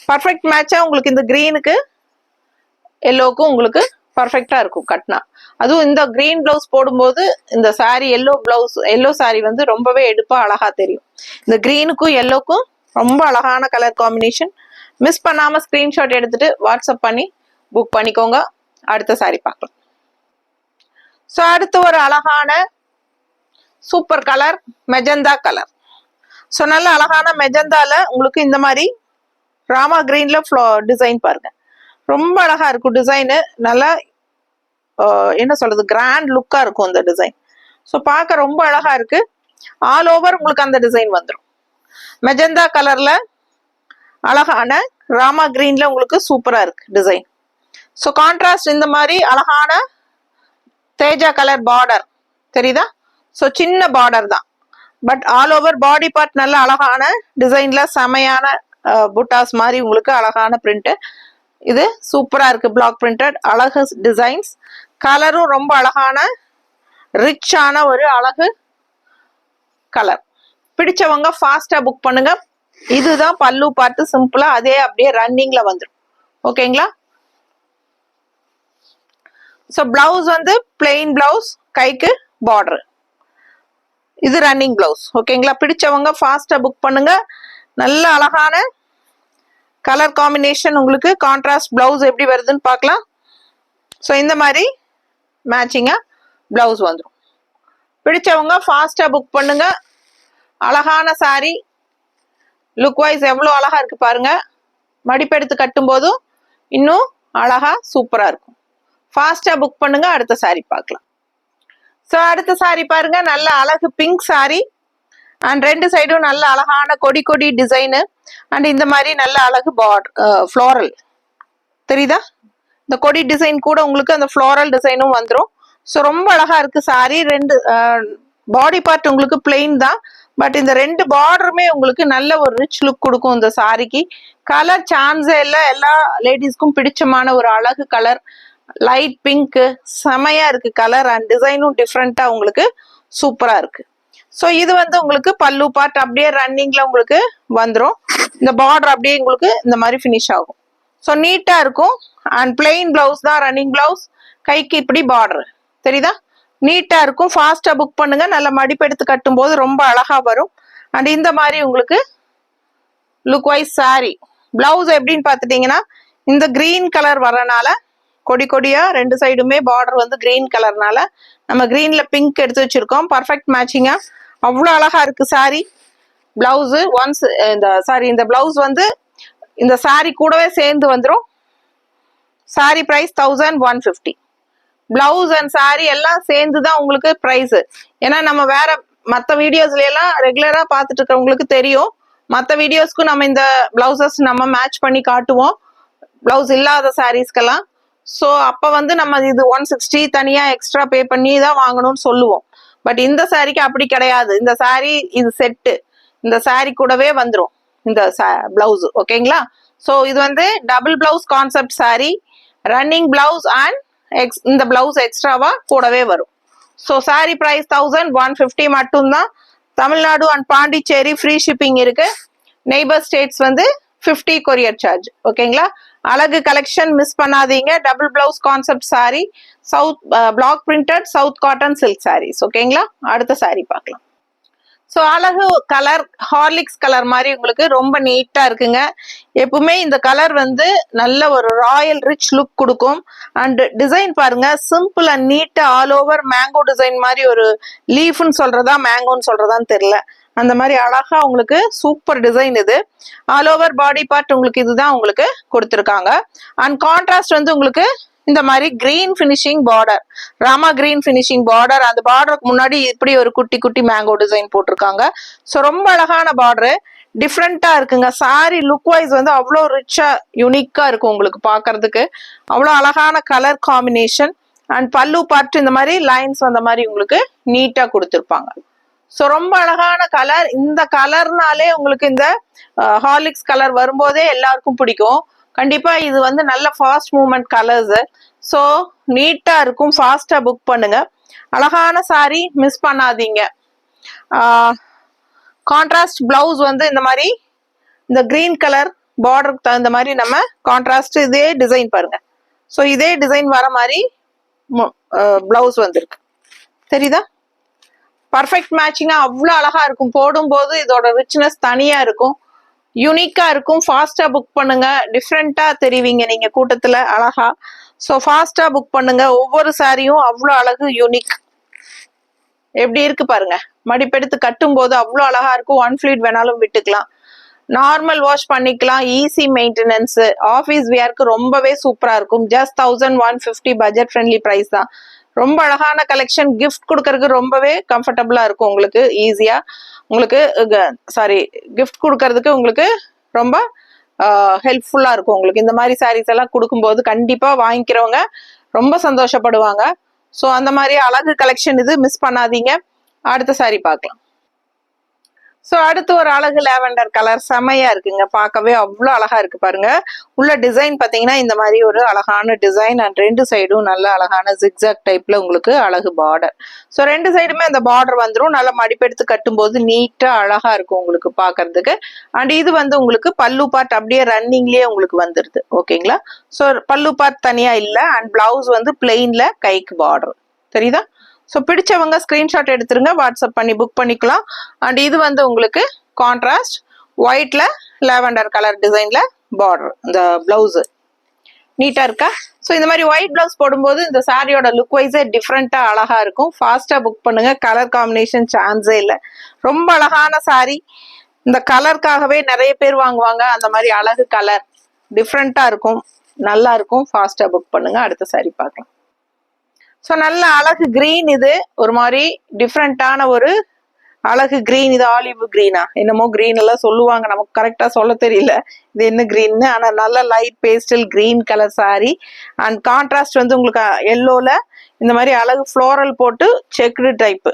பர்ஃபெக்ட் மேட்சா உங்களுக்கு இந்த கிரீனுக்கு எல்லோக்கும் உங்களுக்கு பர்ஃபெக்டா இருக்கும் கட்னா. அதுவும் இந்த கிரீன் பிளவுஸ் போடும்போது இந்த சாரி எல்லோ சாரி வந்து ரொம்பவே எடுப்பா அழகா தெரியும். இந்த கிரீனுக்கும் எல்லோக்கும் ரொம்ப அழகான கலர் காம்பினேஷன். மிஸ் பண்ணாம ஸ்கிரீன்ஷாட் எடுத்துட்டு வாட்ஸ்அப் பண்ணி புக் பண்ணிக்கோங்க. அடுத்த சாரி பார்க்கலாம். ஸோ அடுத்த ஒரு அழகான super colour, magenta colour. So நல்ல அழகான மெஜந்தால உங்களுக்கு இந்த மாதிரி ராமா கிரீன்ல டிசைன் பாருங்க, ரொம்ப அழகா இருக்கும் டிசைனு. நல்லா என்ன சொல்றது, கிராண்ட் லுக்கா இருக்கும் இந்த டிசைன். ஸோ பார்க்க ரொம்ப அழகா இருக்கு. ஆல் ஓவர் உங்களுக்கு அந்த டிசைன் வந்துடும். மெஜந்தா கலர்ல அழகான ராமா கிரீன்ல உங்களுக்கு சூப்பரா இருக்கு டிசைன். ஸோ கான்ட்ராஸ்ட் இந்த மாதிரி அழகான தேஜா கலர் பார்டர் தெரியுதா? ஸோ சின்ன பார்டர் தான், but all over body part நல்ல அழகான டிசைன்ல செமையான புட்டாஸ் மாதிரி உங்களுக்கு அழகான பிரிண்ட். இது சூப்பரா இருக்கு, பிளாக் பிரிண்டட் அழகு டிசைன்ஸ். கலரும் ரொம்ப அழகான ரிச்சான ஒரு அழகு கலர். பிடிச்சவங்க ஃபாஸ்டா புக் பண்ணுங்க. இதுதான் பல்லு பார்த்து சிம்பிளா அதே அப்படியே ரன்னிங்ல வந்துடும். ஓகேங்களா? ஸோ பிளவுஸ் வந்து பிளெயின் பிளவுஸ், கைக்கு பார்டர். இது ரன்னிங் பிளவுஸ். ஓகேங்களா? பிடிச்சவங்க ஃபாஸ்டா புக் பண்ணுங்க. நல்ல அழகான கலர் காம்பினேஷன். உங்களுக்கு கான்ட்ராஸ்ட் பிளவுஸ் எப்படி வருதுன்னு பார்க்கலாம். ஸோ இந்த மாதிரி மேட்சிங்கா பிளவுஸ் வந்துடும். பிடிச்சவங்க ஃபாஸ்டா புக் பண்ணுங்க. அழகான சாரி, லுக் வைஸ் எவ்வளோ அழகா இருக்கு பாருங்க. மடிப்பெடுத்து கட்டும் போதும் இன்னும் அழகா சூப்பரா இருக்கும். ஃபாஸ்டா புக் பண்ணுங்க. அடுத்த சாரி பார்க்கலாம். ஸோ அடுத்த சாரி பாருங்க, நல்ல அழகு பிங்க் சாரி அண்ட் ரெண்டு சைடும் நல்ல அழகான கொடி கொடி டிசைனு அண்ட் இந்த மாதிரி நல்ல அழகு ஃப்ளோரல் தெரியுதா? இந்த கொடி டிசைன் கூட உங்களுக்கு அந்த ஃப்ளோரல் டிசைனும் வந்துடும். ஸோ ரொம்ப அழகா இருக்கு சாரி. ரெண்டு பாடி பார்ட் உங்களுக்கு பிளெயின் தான், பட் இந்த ரெண்டு பார்டருமே உங்களுக்கு நல்ல ஒரு ரிச் லுக் கொடுக்கும் இந்த சாரிக்கு. கலர் சான்ஸே இல்லை, எல்லா லேடிஸ்க்கும் பிடிச்சமான ஒரு அழகு கலர். லைட் பிங்க் செமையா இருக்கு கலர் அண்ட் டிசைனும் டிஃப்ரெண்டா உங்களுக்கு சூப்பரா இருக்கு. ஸோ இது வந்து உங்களுக்கு பல்லு பார்ட் அப்படியே ரன்னிங்ல உங்களுக்கு வந்துடும். இந்த பார்டர் அப்படியே உங்களுக்கு இந்த மாதிரி ஃபினிஷ் ஆகும். ஸோ நீட்டா இருக்கும் அண்ட் பிளெயின் பிளவுஸ் தான், ரன்னிங் பிளவுஸ். கைக்கு இப்படி பார்டர் தெரியுதா? நீட்டா இருக்கும். ஃபாஸ்டா புக் பண்ணுங்க. நல்ல மடிப்பெடுத்து கட்டும் போது ரொம்ப அழகா வரும். அண்ட் இந்த மாதிரி உங்களுக்கு லுக் வைஸ் சாரி. பிளவுஸ் எப்படின்னு பார்த்துட்டீங்கன்னா இந்த கிரீன் கலர் வரனால கொடி கொடியா ரெண்டு சைடுமே பார்டர் வந்து கிரீன் கலர்னால நம்ம கிரீன்ல பிங்க் எடுத்து வச்சிருக்கோம். பர்ஃபெக்ட் மேட்சிங்கா அவ்வளோ அழகா இருக்கு சாரி. பிளவுஸ் ஒன்ஸ் இந்த பிளவுஸ் வந்து இந்த சாரி கூடவே சேர்ந்து வந்துடும். Sari price 1150. Blouse and sari எல்லாம் சேர்ந்து தான் உங்களுக்கு பிரைஸ். ஏன்னா நம்ம வேற மற்ற வீடியோஸ்ல எல்லாம் ரெகுலரா பார்த்துட்டு இருக்கவங்களுக்கு தெரியும், மற்ற வீடியோஸ்க்கும் நம்ம இந்த பிளவுசஸ் நம்ம மேட்ச் பண்ணி காட்டுவோம், பிளவுஸ் இல்லாத சாரீஸ்க்கெல்லாம். ஸோ அப்போ வந்து நம்ம இது 160 தனியா எக்ஸ்ட்ரா பே பண்ணி தான் வாங்கணும்னு சொல்லுவோம். பட் இந்த சாரிக்கு அப்படி கிடையாது. இந்த சாரி இது செட்டு, இந்த சாரி கூடவே வந்துடும் இந்த பிளவுஸ். ஓகேங்களா? ஸோ இது வந்து double blouse concept sari, running blouse and இந்த பிளவுஸ் எக்ஸ்ட்ராவா கூடவே வரும். ஸோ சாரி பிரைஸ் 1150 மட்டும்தான். Tamil Nadu and Pondicherry free shipping இருக்கு. நெய்பர் ஸ்டேட்ஸ் வந்து 50 கொரியர் சார்ஜ். ஓகேங்களா? அழகு கலெக்ஷன் மிஸ் பண்ணாதீங்க. Double blouse concept sari, south block printed south cotton silk saris. ஓகேங்களா? அடுத்த சாரி பார்க்கலாம். ஸோ அழகு கலர் ஹார்லிக்ஸ் கலர் மாதிரி உங்களுக்கு ரொம்ப நீட்டா இருக்குங்க. எப்பவுமே இந்த கலர் வந்து நல்ல ஒரு ராயல் ரிச் லுக் கொடுக்கும். அண்ட் டிசைன் பாருங்க, சிம்பிள் அண்ட் நீட்டா ஆல் ஓவர் மேங்கோ டிசைன் மாதிரி ஒரு லீஃப்னு சொல்றதா மேங்கோன்னு சொல்றதான்னு தெரியல, அந்த மாதிரி அழகா உங்களுக்கு சூப்பர் டிசைன். இது ஆல் ஓவர் பாடி பார்ட் உங்களுக்கு இதுதான் உங்களுக்கு கொடுத்துருக்காங்க. அண்ட் கான்ட்ராஸ்ட் வந்து உங்களுக்கு இந்த மாதிரி green finishing border, Rama green finishing border. அந்த பார்டருக்கு முன்னாடி இப்படி ஒரு குட்டி குட்டி மேங்கோ டிசைன் போட்டிருக்காங்க. ஸோ ரொம்ப அழகான பார்டரு, டிஃப்ரெண்டா இருக்குங்க. சாரி லுக் வைஸ் வந்து அவ்வளோ ரிச்சா யூனிக்கா இருக்கும் உங்களுக்கு பார்க்கறதுக்கு. அவ்வளோ அழகான கலர் காம்பினேஷன். அண்ட் பல்லு பார்ட் இந்த மாதிரி லைன்ஸ் வந்த மாதிரி உங்களுக்கு நீட்டா கொடுத்துருப்பாங்க. ஸோ ரொம்ப அழகான கலர். இந்த கலர்னாலே உங்களுக்கு இந்த ஹார்லிக்ஸ் கலர் வரும்போதே எல்லாருக்கும் பிடிக்கும். கண்டிப்பா இது வந்து நல்ல ஃபாஸ்ட் மூவ்மெண்ட் கலர்ஸ். ஸோ நீட்டா இருக்கும். ஃபாஸ்டா புக் பண்ணுங்க. அழகான சாரி மிஸ் பண்ணாதீங்க. கான்ட்ராஸ்ட் பிளவுஸ் வந்து இந்த மாதிரி இந்த கிரீன் கலர் பார்டருக்கு தகுந்த மாதிரி நம்ம கான்ட்ராஸ்ட் இதே டிசைன் பாருங்க. ஸோ இதே டிசைன் வர மாதிரி பிளவுஸ் வந்திருக்கு தெரியுதா? பர்ஃபெக்ட் மேட்சிங்கா அவ்வளோ அழகா இருக்கும். போடும்போது இதோட ரிச்னஸ் தனியா இருக்கும், யூனிக்கா இருக்கும். ஃபாஸ்டா புக் பண்ணுங்க. டிஃப்ரெண்டா தெரிவிங்க நீங்க கூட்டத்துல அழகா. ஸோ ஃபாஸ்டா புக் பண்ணுங்க. ஒவ்வொரு சாரியும் அவ்வளோ அழகு யூனிக். எப்படி இருக்கு பாருங்க. மடிப்பெடுத்து கட்டும் போது அவ்வளோ அழகா இருக்கும். 1 ஃபிளீட் வேணாலும் விட்டுக்கலாம், நார்மல் வாஷ் பண்ணிக்கலாம், ஈஸி மெயின்டெனன்ஸ். ஆஃபீஸ் வியருக்கு ரொம்பவே சூப்பரா இருக்கும். ஜஸ்ட் 1150 பட்ஜெட் ஃப்ரெண்ட்லி பிரைஸ் தான். ரொம்ப அழகான கலெக்ஷன். கிஃப்ட் கொடுக்கறதுக்கு ரொம்பவே கம்ஃபர்டபுளா இருக்கும் உங்களுக்கு. ஈஸியா உங்களுக்கு கிஃப்ட் கொடுக்கறதுக்கு உங்களுக்கு ரொம்ப ஹெல்ப்ஃபுல்லா இருக்கும் உங்களுக்கு. இந்த மாதிரி சாரீஸ் எல்லாம் கொடுக்கும்போது கண்டிப்பா வாங்கிக்கிறவங்க ரொம்ப சந்தோஷப்படுவாங்க. ஸோ அந்த மாதிரி அழகு கலெக்ஷன் இது, மிஸ் பண்ணாதீங்க. அடுத்த சாரி பார்க்கலாம். ஸோ அடுத்து ஒரு அழகு லேவெண்டர் கலர், செமையா இருக்குங்க, பார்க்கவே அவ்வளோ அழகா இருக்கு பாருங்க. உள்ள டிசைன் பார்த்தீங்கன்னா இந்த மாதிரி ஒரு அழகான டிசைன் அண்ட் ரெண்டு சைடும் நல்ல அழகான ஜிக்ஜாக் டைப்ல உங்களுக்கு அழகு பார்டர். ஸோ ரெண்டு சைடுமே அந்த பார்டர் வந்துடும். நல்லா மடிப்பெடுத்து கட்டும்போது நீட்டா அழகா இருக்கும் உங்களுக்கு பார்க்கறதுக்கு. அண்ட் இது வந்து உங்களுக்கு பல்லு பார்ட் அப்படியே ரன்னிங்லயே உங்களுக்கு வந்துருது. ஓகேங்களா? ஸோ பல்லு பார்ட் தனியா இல்லை. அண்ட் பிளவுஸ் வந்து பிளெயின்ல கைக்கு பார்டர் தெரியுதா? ஸோ பிடிச்சவங்க ஸ்கிரீன்ஷாட் எடுத்துருங்க, வாட்ஸ்அப் பண்ணி புக் பண்ணிக்கலாம். அண்ட் இது வந்து உங்களுக்கு கான்ட்ராஸ்ட் ஒயிட்ல லேவெண்டர் கலர் டிசைன்ல பார்டர். இந்த பிளவுஸ் நீட்டா இருக்கா? ஸோ இந்த மாதிரி ஒயிட் பிளவுஸ் போடும்போது இந்த சாரியோட லுக் வைஸே டிஃப்ரெண்டா அழகா இருக்கும். ஃபாஸ்டா புக் பண்ணுங்க, கலர் காம்பினேஷன் சான்ஸே இல்லை. ரொம்ப அழகான சாரி. இந்த கலருக்காகவே நிறைய பேர் வாங்குவாங்க. அந்த மாதிரி அழகு கலர் டிஃப்ரெண்டா இருக்கும், நல்லா இருக்கும். ஃபாஸ்டா புக் பண்ணுங்க. அடுத்த சாரி பார்க்கலாம். ஸோ நல்ல அழகு கிரீன், இது ஒரு மாதிரி டிஃப்ரெண்டான ஒரு அழகு கிரீன். இது ஆலிவ் கிரீனா என்னமோ கிரீன் எல்லாம் சொல்லுவாங்க, நமக்கு கரெக்டா சொல்ல தெரியல இது என்ன கிரீன்னு. ஆனா நல்ல light pastel green colour sorry. And contrast வந்து உங்களுக்கு எல்லோல இந்த மாதிரி அழகு ஃப்ளோரல் போட்டு செக்குடு டைப்பு,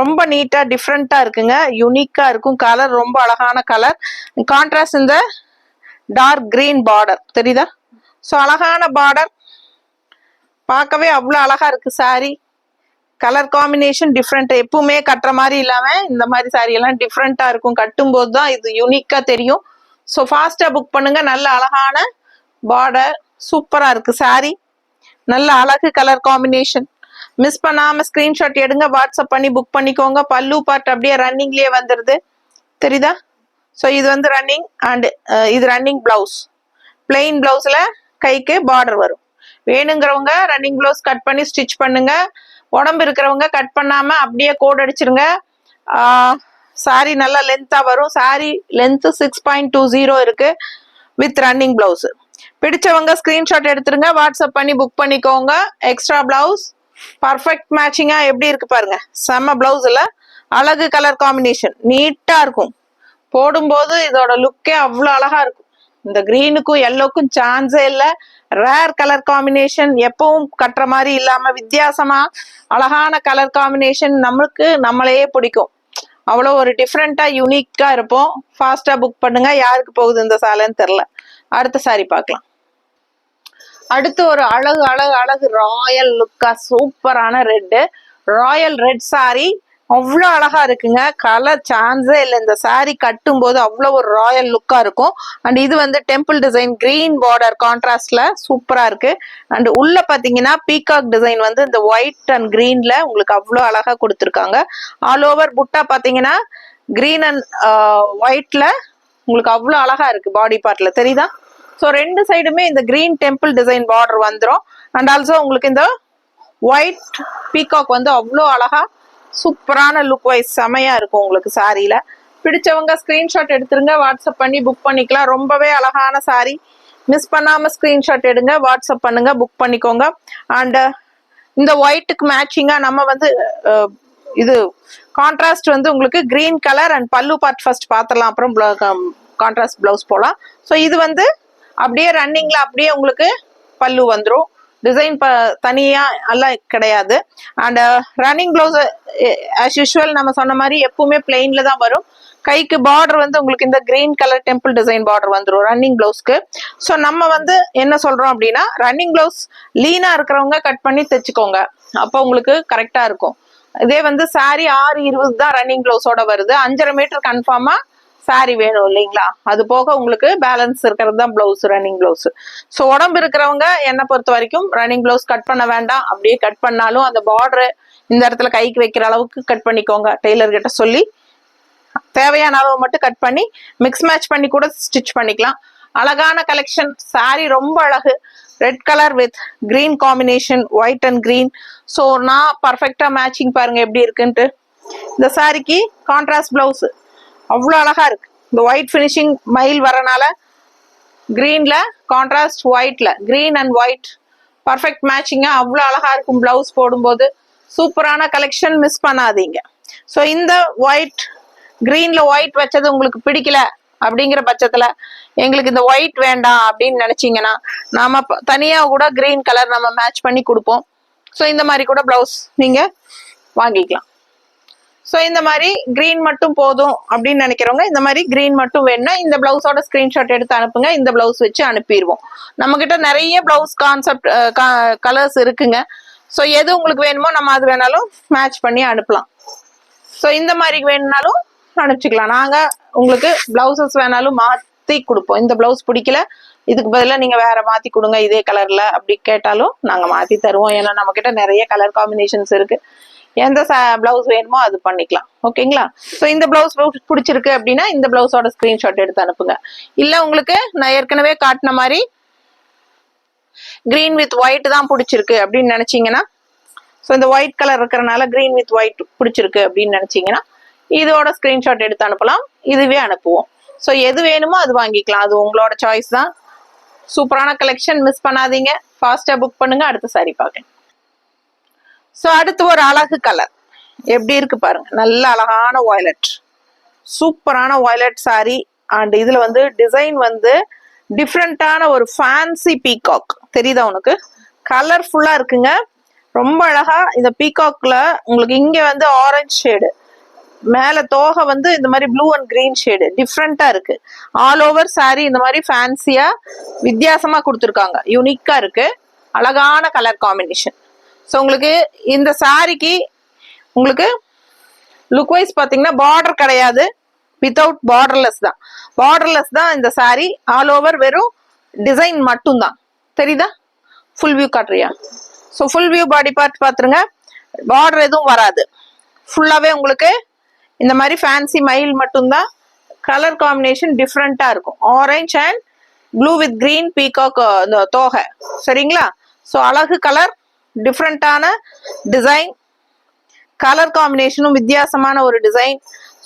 ரொம்ப நீட்டா டிஃப்ரெண்டா இருக்குங்க, யூனிக்கா இருக்கும். கலர் ரொம்ப அழகான கலர். கான்ட்ராஸ்ட் இந்த டார்க் கிரீன் பார்டர் தெரியுதா? ஸோ அழகான பார்டர், பார்க்கவே அவ்வளோ அழகா இருக்கு சாரி. கலர் காம்பினேஷன் டிஃப்ரெண்ட், எப்பவுமே கட்டுற மாதிரி இல்லாம இந்த மாதிரி சாரி எல்லாம் டிஃப்ரெண்டா இருக்கும். கட்டும் போது தான் இது யூனிக்கா தெரியும். ஸோ ஃபாஸ்டா புக் பண்ணுங்க. நல்ல அழகான பார்டர், சூப்பரா இருக்கு சாரி. நல்ல அழகு கலர் காம்பினேஷன். மிஸ் பண்ணாம ஸ்கிரீன்ஷாட் எடுங்க, வாட்ஸ்அப் பண்ணி புக் பண்ணிக்கோங்க. பல்லு பார்ட் அப்படியே ரன்னிங்லயே வந்துருது தெரியுதா? ஸோ இது வந்து ரன்னிங் அண்ட் இது ரன்னிங் பிளவுஸ். பிளெயின் பிளவுஸ்ல கைக்கு பார்டர் வரும். வேணுங்கிறவங்க ரன்னிங் பிளவுஸ் கட் பண்ணி ஸ்டிச் பண்ணுங்க. உடம்பு இருக்கிறவங்க கட் பண்ணாம அப்படியே கோட் அடிச்சிருங்க. சாரி நல்லா லென்த்தா வரும். சாரி லென்த் 6.20 இருக்கு வித் ரன்னிங் பிளவுஸ். பிடிச்சவங்க ஸ்கிரீன்ஷாட் எடுத்துருங்க, வாட்ஸ்அப் பண்ணி புக் பண்ணிக்கோங்க. எக்ஸ்ட்ரா பிளவுஸ் பர்ஃபெக்ட் மேட்சிங்கா எப்படி இருக்கு பாருங்க. செம்ம பிளவுஸ்ல அழகு கலர் காம்பினேஷன் நீட்டா இருக்கும். போடும்போது இதோட லுக்கே அவ்வளோ அழகா இருக்கும். இந்த கிரீனுக்கும் எல்லோக்கும் சான்ஸே இல்லை. ரேர் கலர் காம்பினேஷன், எப்பவும் கட்டுற மாதிரி இல்லாம வித்தியாசமா அழகான கலர் காம்பினேஷன். நம்மளுக்கு நம்மளையே பிடிக்கும். அவ்வளோ ஒரு டிஃப்ரெண்டா யூனிக்கா இருப்போம். ஃபாஸ்டா புக் பண்ணுங்க. யாருக்கு போகுது இந்த சாலைன்னு தெரியல. அடுத்த சாரி பார்க்கலாம். அடுத்து ஒரு அழகு அழகு அழகு ராயல் லுக்கா சூப்பரான ரெட்டு, ராயல் ரெட் சாரி. அவ்வளோ அழகா இருக்குங்க. கலர் சான்ஸே இல்லை. இந்த சாரி கட்டும் போது அவ்வளோ ஒரு ராயல் லுக்கா இருக்கும். அண்ட் இது வந்து டெம்பிள் டிசைன் கிரீன் பார்டர் கான்ட்ராஸ்ட்ல சூப்பரா இருக்கு. அண்ட் உள்ள பாத்தீங்கன்னா பீகாக் டிசைன் வந்து இந்த ஒயிட் அண்ட் கிரீன்ல உங்களுக்கு அவ்வளோ அழகா கொடுத்துருக்காங்க. ஆல் ஓவர் புட்டா பாத்தீங்கன்னா கிரீன் அண்ட் ஒயிட்ல உங்களுக்கு அவ்வளோ அழகா இருக்கு பாடி பார்ட்ல தெரியுதா? ஸோ ரெண்டு சைடுமே இந்த கிரீன் டெம்பிள் டிசைன் பார்டர் வந்துடும். அண்ட் ஆல்சோ உங்களுக்கு இந்த ஒயிட் பீகாக் வந்து அவ்வளோ அழகா சூப்பரான லுக் வைஸ் செமையா இருக்கும் உங்களுக்கு சாரியில. பிடிச்சவங்க ஸ்கிரீன்ஷாட் எடுத்துருங்க, வாட்ஸ்அப் பண்ணி புக் பண்ணிக்கலாம். ரொம்பவே அழகான சாரி. மிஸ் பண்ணாம ஸ்கிரீன்ஷாட் எடுங்க, வாட்ஸ்அப் பண்ணுங்க, புக் பண்ணிக்கோங்க. அண்ட் இந்த ஒயிட்டுக்கு மேட்சிங்கா நம்ம வந்து இது கான்ட்ராஸ்ட் வந்து உங்களுக்கு கிரீன் கலர் அண்ட் பல்லு பார்ட் ஃபர்ஸ்ட் பார்த்துடலாம், அப்புறம் கான்ட்ராஸ்ட் பிளவுஸ் போலாம். ஸோ இது வந்து அப்படியே ரன்னிங்ல அப்படியே உங்களுக்கு பல்லு வந்துடும். டிசைன் தனியா எல்லாம் கிடையாது. And running blouse as usual நம்ம சொன்ன மாதிரி எப்பவுமே பிளெயின்ல தான் வரும். கைக்கு பார்டர் வந்து உங்களுக்கு இந்த green colour temple design border வந்துடும் ரன்னிங் பிளவுஸ்க்கு. ஸோ நம்ம வந்து என்ன சொல்றோம் அப்படின்னா, ரன்னிங் பிளவுஸ் லீனா இருக்கிறவங்க கட் பண்ணி தைச்சுக்கோங்க, அப்போ உங்களுக்கு கரெக்டா இருக்கும். இதே வந்து சாரி 6:20 தான் ரன்னிங் பிளவுஸோட வருது. 5.5 மீட்டர் கன்ஃபார்மா சாரி வேணும் இல்லைங்களா? அது போக உங்களுக்கு பேலன்ஸ் இருக்கிறது தான் பிளவுஸ், ரன்னிங் பிளவுஸ். ஸோ உடம்பு இருக்கிறவங்க என்னை பொறுத்த வரைக்கும் ரன்னிங் பிளவுஸ் கட் பண்ண வேண்டாம். அப்படியே கட் பண்ணாலும் அந்த பார்டர் இந்த இடத்துல கைக்கு வைக்கிற அளவுக்கு கட் பண்ணிக்கோங்க. டெய்லர் கிட்ட சொல்லி தேவையான அளவு மட்டும் கட் பண்ணி மிக்ஸ் மேட்ச் பண்ணி கூட ஸ்டிச் பண்ணிக்கலாம். அழகான கலெக்ஷன். சாரி ரொம்ப அழகு. Red colour with green combination, white and green. So நான் பர்ஃபெக்டா மேட்சிங் பாருங்க எப்படி இருக்குன்ட்டு. இந்த சாரிக்கு கான்ட்ராஸ்ட் பிளவுஸ் அவ்வளோ அழகா இருக்கு. இந்த ஒயிட் ஃபினிஷிங் மயில் வரனால கிரீன்ல கான்ட்ராஸ்ட் ஒயிட்ல கிரீன் அண்ட் ஒயிட் பர்ஃபெக்ட் மேட்சிங்கா அவ்வளோ அழகா இருக்கும் பிளவுஸ் போடும்போது. சூப்பரான கலெக்ஷன், மிஸ் பண்ணாதீங்க. ஸோ இந்த ஒயிட் கிரீன்ல ஒயிட் வச்சது உங்களுக்கு பிடிக்கல அப்படிங்கிற பட்சத்துல எங்களுக்கு இந்த ஒயிட் வேண்டாம் அப்படின்னு நினைச்சீங்கன்னா நாம தனியா கூட கிரீன் கலர் நம்ம மேட்ச் பண்ணி கொடுப்போம். ஸோ இந்த மாதிரி கூட பிளவுஸ் நீங்க வாங்கிக்கலாம். ஸோ இந்த மாதிரி கிரீன் மட்டும் போதும் அப்படின்னு நினைக்கிறவங்க இந்த மாதிரி கிரீன் மட்டும் வேணும்னா இந்த பிளவுஸோட ஸ்கிரீன்ஷாட் எடுத்து அனுப்புங்க. இந்த பிளவுஸ் வச்சு அனுப்பிடுவோம். நம்ம கிட்ட நிறைய பிளவுஸ் கான்செப்ட் கலர்ஸ் இருக்குங்க. ஸோ எது உங்களுக்கு வேணுமோ நம்ம அது வேணாலும் மேட்ச் பண்ணி அனுப்பலாம். ஸோ இந்த மாதிரி வேணும்னாலும் அனுப்பிச்சிக்கலாம். நாங்க உங்களுக்கு பிளவுசஸ் வேணாலும் மாத்தி கொடுப்போம். இந்த பிளவுஸ் பிடிக்கல இதுக்கு பதிலாக நீங்க வேற மாத்தி கொடுங்க இதே கலர்ல அப்படி கேட்டாலும் நாங்க மாத்தி தருவோம். ஏன்னா நம்ம கிட்ட நிறைய கலர் காம்பினேஷன்ஸ் இருக்கு. எந்த பிளவுஸ் வேணுமோ அது பண்ணிக்கலாம். ஓகேங்களா? ஸோ இந்த பிளவுஸ் பிடிச்சிருக்கு அப்படின்னா இந்த பிளவுஸோட ஸ்கிரீன்ஷாட் எடுத்து அனுப்புங்க. இல்ல உங்களுக்கு நான் ஏற்கனவே காட்டின மாதிரி கிரீன் வித் ஒயிட் தான் பிடிச்சிருக்கு அப்படின்னு நினைச்சீங்கன்னா, ஸோ இந்த ஒயிட் கலர் இருக்கிறனால கிரீன் வித் ஒயிட் பிடிச்சிருக்கு அப்படின்னு நினைச்சீங்கன்னா இதோட ஸ்கிரீன்ஷாட் எடுத்து அனுப்பலாம். இதுவே அனுப்புவோம். ஸோ எது வேணுமோ அது வாங்கிக்கலாம். அது உங்களோட சாய்ஸ் தான். சூப்பரான கலெக்ஷன், மிஸ் பண்ணாதீங்க. ஃபாஸ்டா புக் பண்ணுங்க. அடுத்த சாரி பார்க்கலாம். ஸோ அடுத்து ஒரு அழகு கலர் எப்படி இருக்கு பாருங்க. நல்ல அழகான வயலட், சூப்பரான வயலட் சாரி. அண்ட் இதுல வந்து டிசைன் வந்து டிஃப்ரெண்டான ஒரு ஃபேன்சி பீகாக் தெரியுதா உனக்கு? கலர்ஃபுல்லா இருக்குங்க. ரொம்ப அழகா இந்த பீகாக்ல உங்களுக்கு இங்க வந்து ஆரஞ்சு ஷேடு, மேல தோகை வந்து இந்த மாதிரி ப்ளூ அண்ட் கிரீன் ஷேடு டிஃப்ரெண்டா இருக்கு. ஆல் ஓவர் சாரி இந்த மாதிரி ஃபேன்சியா வித்தியாசமா கொடுத்துருக்காங்க. யூனிக்கா இருக்கு. அழகான கலர் காம்பினேஷன். ஸோ உங்களுக்கு இந்த சாரிக்கு உங்களுக்கு லுக் வைஸ் பார்த்தீங்கன்னா பார்டர் கிடையாது, வித்தவுட் பார்டர்லெஸ் தான். பார்டர்லெஸ் தான் இந்த சாரி. ஆல் ஓவர் வெறும் டிசைன் மட்டும் தான். தெரியுதா? ஃபுல் வியூ காட்டுறியா? So full view body part பார்த்துருங்க. பார்டர் எதுவும் வராது. ஃபுல்லாகவே உங்களுக்கு இந்த மாதிரி ஃபேன்சி மயில் மட்டும்தான். கலர் காம்பினேஷன் டிஃப்ரெண்ட்டாக இருக்கும். Orange and blue with green peacock தோகை. சரிங்களா? ஸோ அழகு கலர், டிஃப்ரெண்டான டிசைன், கலர் காம்பினேஷனும் வித்தியாசமான ஒரு டிசைன்,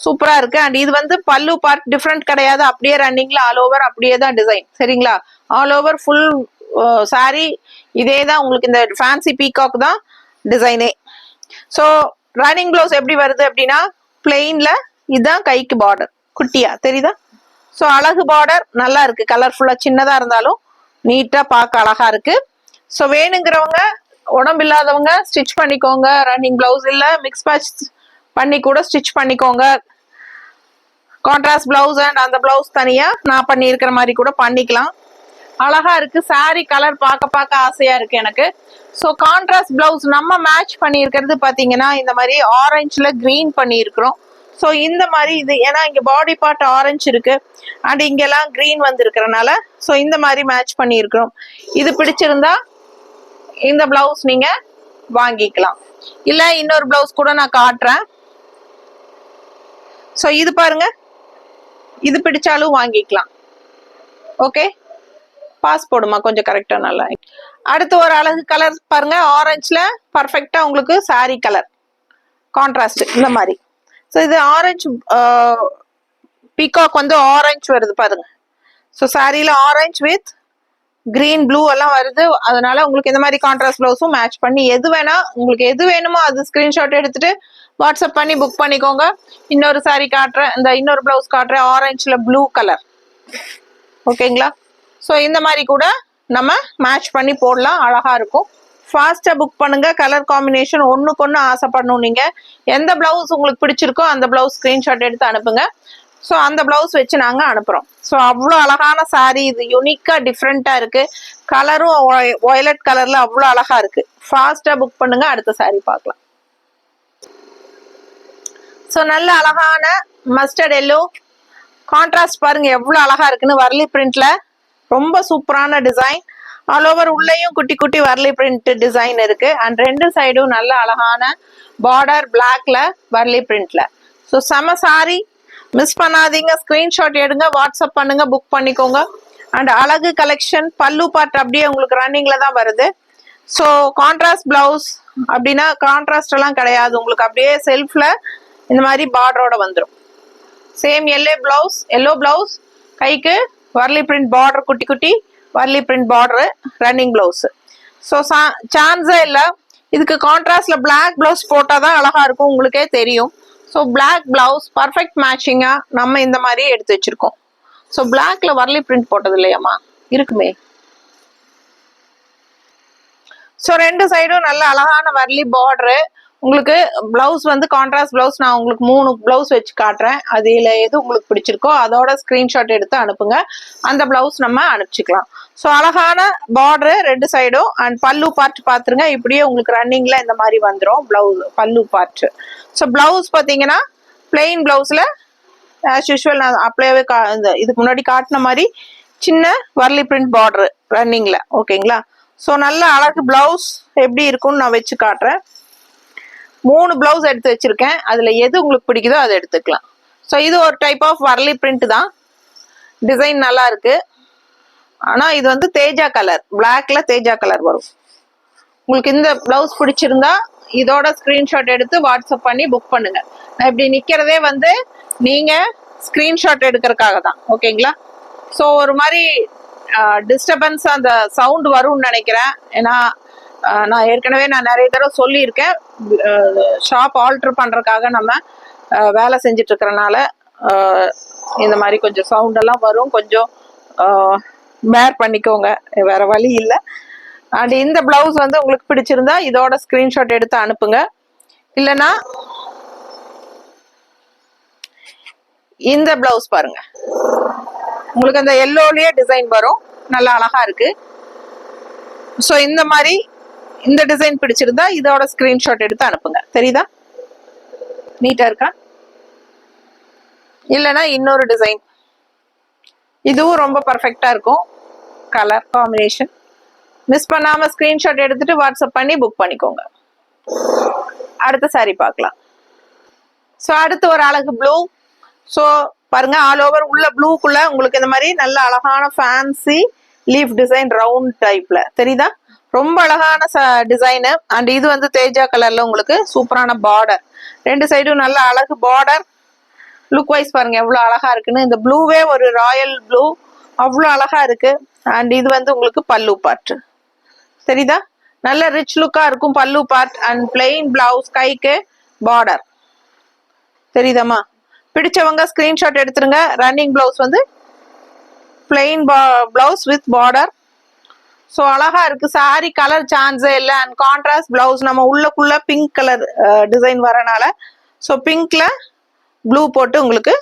சூப்பரா இருக்கு. அண்ட் இது வந்து பல்லு பார்ட் டிஃப்ரெண்ட் கிடையாது. அப்படியே ரன்னிங்ல ஆல் ஓவர் அப்படியே தான் டிசைன். சரிங்களா? ஆல் ஓவர் ஃபுல் சாரி இதே தான். உங்களுக்கு இந்த ஃபேன்சி பீகாக் தான் டிசைனே. ஸோ ரன்னிங் பிளவுஸ் எப்படி வருது அப்படின்னா பிளெயின்ல இதுதான் கைக்கு பார்டர் குட்டியா தெரியுதா? ஸோ அழகு பார்டர் நல்லா இருக்கு. கலர்ஃபுல்லா சின்னதா இருந்தாலும் நீட்டா பார்க்க அழகா இருக்கு. ஸோ வேணுங்கிறவங்க உடம்பு இல்லாதவங்க ஸ்டிச் பண்ணிக்கோங்க. ரன்னிங் பிளவுஸ் இல்ல மிக்ஸ் மேட்ச் பண்ணி கூட ஸ்டிச் பண்ணிக்கோங்க. கான்ட்ராஸ்ட் பிளவுஸ் அண்ட் அந்த பிளவுஸ் தனியா நான் பண்ணியிருக்கிற மாதிரி கூட பண்ணிக்கலாம். அழகா இருக்கு. சாரி கலர் பார்க்க ஆசையா இருக்கு எனக்கு. ஸோ கான்ட்ராஸ்ட் பிளவுஸ் நம்ம மேட்ச் பண்ணியிருக்கிறது பார்த்தீங்கன்னா இந்த மாதிரி ஆரஞ்சுல கிரீன் பண்ணியிருக்கிறோம். ஸோ இந்த மாதிரி இது ஏன்னா இங்க பாடி பார்ட் ஆரஞ்சு இருக்கு அண்ட் இங்கெல்லாம் கிரீன் வந்து இருக்கிறனால ஸோ இந்த மாதிரி மேட்ச் பண்ணியிருக்கிறோம். இது பிடிச்சிருந்தா இந்த பிளவுஸ் நீங்க வாங்கிக்கலாம். இல்ல இன்னொரு பிளவுஸ் கூட நான் காட்டுறேன். சோ இது பாருங்க, இது பிடிச்சாலும் வாங்கிக்கலாம். ஓகே, பாஸ் போடுமா கொஞ்சம் கரெக்டா நல்லா. அடுத்து ஒரு அழகு கலர் பாருங்க. ஆரஞ்சுல பர்ஃபெக்டா உங்களுக்கு சாரி கலர் கான்ட்ராஸ்ட் இந்த மாதிரி. ஸோ இது ஆரஞ்சு பீகாக் வந்து ஆரஞ்சு வருது பாருங்க. ஸோ சாரியில ஆரஞ்சு வித் கிரீன் ப்ளூ எல்லாம் வருது. அதனால உங்களுக்கு இந்த மாதிரி கான்ட்ராஸ்ட் பிளவுஸும் மேட்ச் பண்ணி எது வேணா உங்களுக்கு எது வேணுமோ அது ஸ்கிரீன்ஷாட் எடுத்துட்டு வாட்ஸ்அப் பண்ணி புக் பண்ணிக்கோங்க. இன்னொரு சாரி காட்டுறேன், இந்த இன்னொரு பிளவுஸ் காட்டுறேன் ஆரஞ்சுல ப்ளூ கலர். ஓகேங்களா? ஸோ இந்த மாதிரி கூட நம்ம மேட்ச் பண்ணி போடலாம், அழகா இருக்கும். ஃபாஸ்டா புக் பண்ணுங்க. கலர் காம்பினேஷன் ஒண்ணுக்கு ஒண்ணு ஆசைப்படணும். நீங்க எந்த பிளவுஸ் உங்களுக்கு பிடிச்சிருக்கோ அந்த பிளவுஸ் ஸ்கிரீன்ஷாட் எடுத்து அனுப்புங்க. ஸோ அந்த பிளவுஸ் வச்சு நாங்க அனுப்புறோம். ஸோ அவ்வளோ அழகான சாரி, இது யூனிக்கா டிஃப்ரெண்டா இருக்கு. கலரும் வயலட் கலர்ல அவ்வளோ அழகா இருக்கு. ஃபாஸ்டா புக் பண்ணுங்க. அடுத்த சாரி பார்க்கலாம். ஸோ நல்ல அழகான மஸ்டர்ட் எல்லோ கான்ட்ராஸ்ட் பாருங்க எவ்வளவு அழகா இருக்குன்னு. வர்லி பிரிண்ட்ல ரொம்ப சூப்பரான டிசைன். ஆல் ஓவர் உள்ளேயும் குட்டி குட்டி வர்லி பிரிண்ட் டிசைன் இருக்கு. அண்ட் ரெண்டு சைடும் நல்ல அழகான பார்டர் பிளாக்ல வர்லி பிரிண்ட்ல. ஸோ செம சாரி, மிஸ் பண்ணாதீங்க. ஸ்கிரீன்ஷாட் எடுங்க, வாட்ஸ்அப் பண்ணுங்க, புக் பண்ணிக்கோங்க. அண்ட் அழகு கலெக்ஷன். பல்லு பார்ட் அப்படியே உங்களுக்கு ரன்னிங்ல தான் வருது. ஸோ கான்ட்ராஸ்ட் பிளவுஸ் அப்படின்னா கான்ட்ராஸ்ட் எல்லாம் கிடையாது, உங்களுக்கு அப்படியே செல்ஃப்ல இந்த மாதிரி பார்டரோட வந்துடும். சேம் எல்லோ பிளவுஸ் கைக்கு வர்லி பிரிண்ட் பார்டர், குட்டி குட்டி Warli print border, running blouse. So சான்ஸே இல்லை. இதுக்கு கான்ட்ராஸ்ட்ல பிளாக் பிளவுஸ் போட்டாதான் அழகா இருக்கும், உங்களுக்கே தெரியும். ஸோ பிளாக் பிளவுஸ் பர்ஃபெக்ட் மேட்சிங்கா நம்ம இந்த மாதிரி எடுத்து வச்சிருக்கோம். ஸோ பிளாக்ல வரலி பிரிண்ட் போட்டது இல்லையாம்மா? இருக்குமே. ஸோ ரெண்டு சைடும் நல்ல அழகான வரலி பார்டரு. உங்களுக்கு பிளவுஸ் வந்து கான்ட்ராஸ்ட் பிளவுஸ். நான் உங்களுக்கு 3 பிளவுஸ் வச்சு காட்டுறேன். அதுல எது உங்களுக்கு பிடிச்சிருக்கோ அதோட ஸ்கிரீன்ஷாட் எடுத்து அனுப்புங்க. அந்த பிளவுஸ் நம்ம அனுப்பிச்சிக்கலாம். ஸோ அழகான பார்டரு ரெண்டு சைடும். அண்ட் பல்லு பார்ட் பார்த்துருங்க. இப்படியே உங்களுக்கு ரன்னிங்ல இந்த மாதிரி வந்துடும் பிளவுஸ் பல்லு பார்ட். ஸோ பிளவுஸ் பார்த்தீங்கன்னா பிளெயின் பிளவுஸ்ல ஆஸ் யூஷுவல் நான் அப்படியே இதுக்கு முன்னாடி காட்டின மாதிரி சின்ன வரலி பிரிண்ட் பார்டரு ரன்னிங்ல. ஓகேங்களா? ஸோ நல்ல அழகு பிளவுஸ் எப்படி இருக்கும்னு நான் வச்சு காட்டுறேன். 3 பிளவுஸ் எடுத்து வச்சிருக்கேன். அதுல எது உங்களுக்கு பிடிக்குதோ அதை எடுத்துக்கலாம். ஸோ இது ஒரு டைப் ஆஃப் வரலி பிரிண்ட் தான். டிசைன் நல்லா இருக்கு. ஆனா இது வந்து தேஜா கலர், பிளாக்ல தேஜா கலர் வரும். உங்களுக்கு இந்த பிளவுஸ் பிடிச்சிருந்தா இதோட ஸ்கிரீன்ஷாட் எடுத்து வாட்ஸ்அப் பண்ணி புக் பண்ணுங்க. நான் இப்படி நிக்கிறதே வந்து நீங்க ஸ்கிரீன்ஷாட் எடுக்கிறதுக்காக தான். ஓகேங்களா? ஸோ ஒரு மாதிரி டிஸ்டர்பன்ஸ் அந்த சவுண்ட் வரும்னு நினைக்கிறேன். ஏன்னா நான் ஏற்கனவே நிறைய தடவை சொல்லியிருக்கேன். ஷாப் ஆல்டர் பண்றதுக்காக நம்ம வேலை செஞ்சுட்டு இருக்கிறனால இந்த மாதிரி கொஞ்சம் சவுண்ட் எல்லாம் வரும். கொஞ்சம் பேர் பண்ணிக்கோங்க, வேற வழி இல்லை. அண்ட் இந்த பிளவுஸ் வந்து உங்களுக்கு பிடிச்சிருந்தா இதோட ஸ்கிரீன்ஷாட் எடுத்து அனுப்புங்க. இல்லைன்னா இந்த பிளவுஸ் பாருங்க, உங்களுக்கு அந்த எல்லோலயே டிசைன் வரும். நல்லா அழகா இருக்கு. ஸோ இந்த மாதிரி இந்த டிசைன் பிடிச்சிருந்தா இதோட ஸ்கிரீன்ஷாட் எடுத்து அனுப்புங்க. தெரியுதா? நீட்டா இருக்கா? இல்லைன்னா இன்னொரு டிசைன், இதுவும் ரொம்ப பர்ஃபெக்டா இருக்கும். கலர் காம்பினேஷன் மிஸ் பண்ணாம ஸ்கிரீன்ஷாட் எடுத்துட்டு வாட்ஸ்அப் பண்ணி புக் பண்ணிக்கோங்க. அடுத்த சாரி பார்க்கலாம். ஸோ அடுத்து ஒரு அழகு ப்ளூ. ஸோ பாருங்க, ஆல் ஓவர் உள்ள ப்ளூக்குள்ள உங்களுக்கு இந்த மாதிரி நல்ல அழகான ஃபேன்சி லீஃப் டிசைன் ரவுண்ட் டைப்ல தெரியுதா? ரொம்ப அழகான டிசைனு. அண்ட் இது வந்து தேஜா கலர்ல உங்களுக்கு சூப்பரான பார்டர். ரெண்டு சைடும் நல்ல அழகு பார்டர். லுக் வைஸ் பாருங்க எவ்வளவு அழகா இருக்குன்னு. இந்த ப்ளூவே ஒரு ராயல் ப்ளூ, அவ்வளவு அழகா இருக்கு. அண்ட் இது வந்து உங்களுக்கு பல்லு பார்ட். தெரியுதா? நல்ல ரிச் லுக்கா இருக்கும் பல்லு பார்ட். அண்ட் பிளெயின் பிளவுஸ், கைக்கு பார்டர். தெரியுதாமா? பிடிச்சவங்க ஸ்கிரீன்ஷாட் எடுத்துருங்க. ரன்னிங் பிளவுஸ் வந்து plain blouse with border. So அழகா இருக்கு. சாரி கலர் சான்ஸே இல்லை. And contrast blouse. நம்ம உள்ளக்குள்ள பிங்க் கலர் டிசைன் வரனால ஸோ பிங்க்ல ப்ளூ போட்டு உங்களுக்கு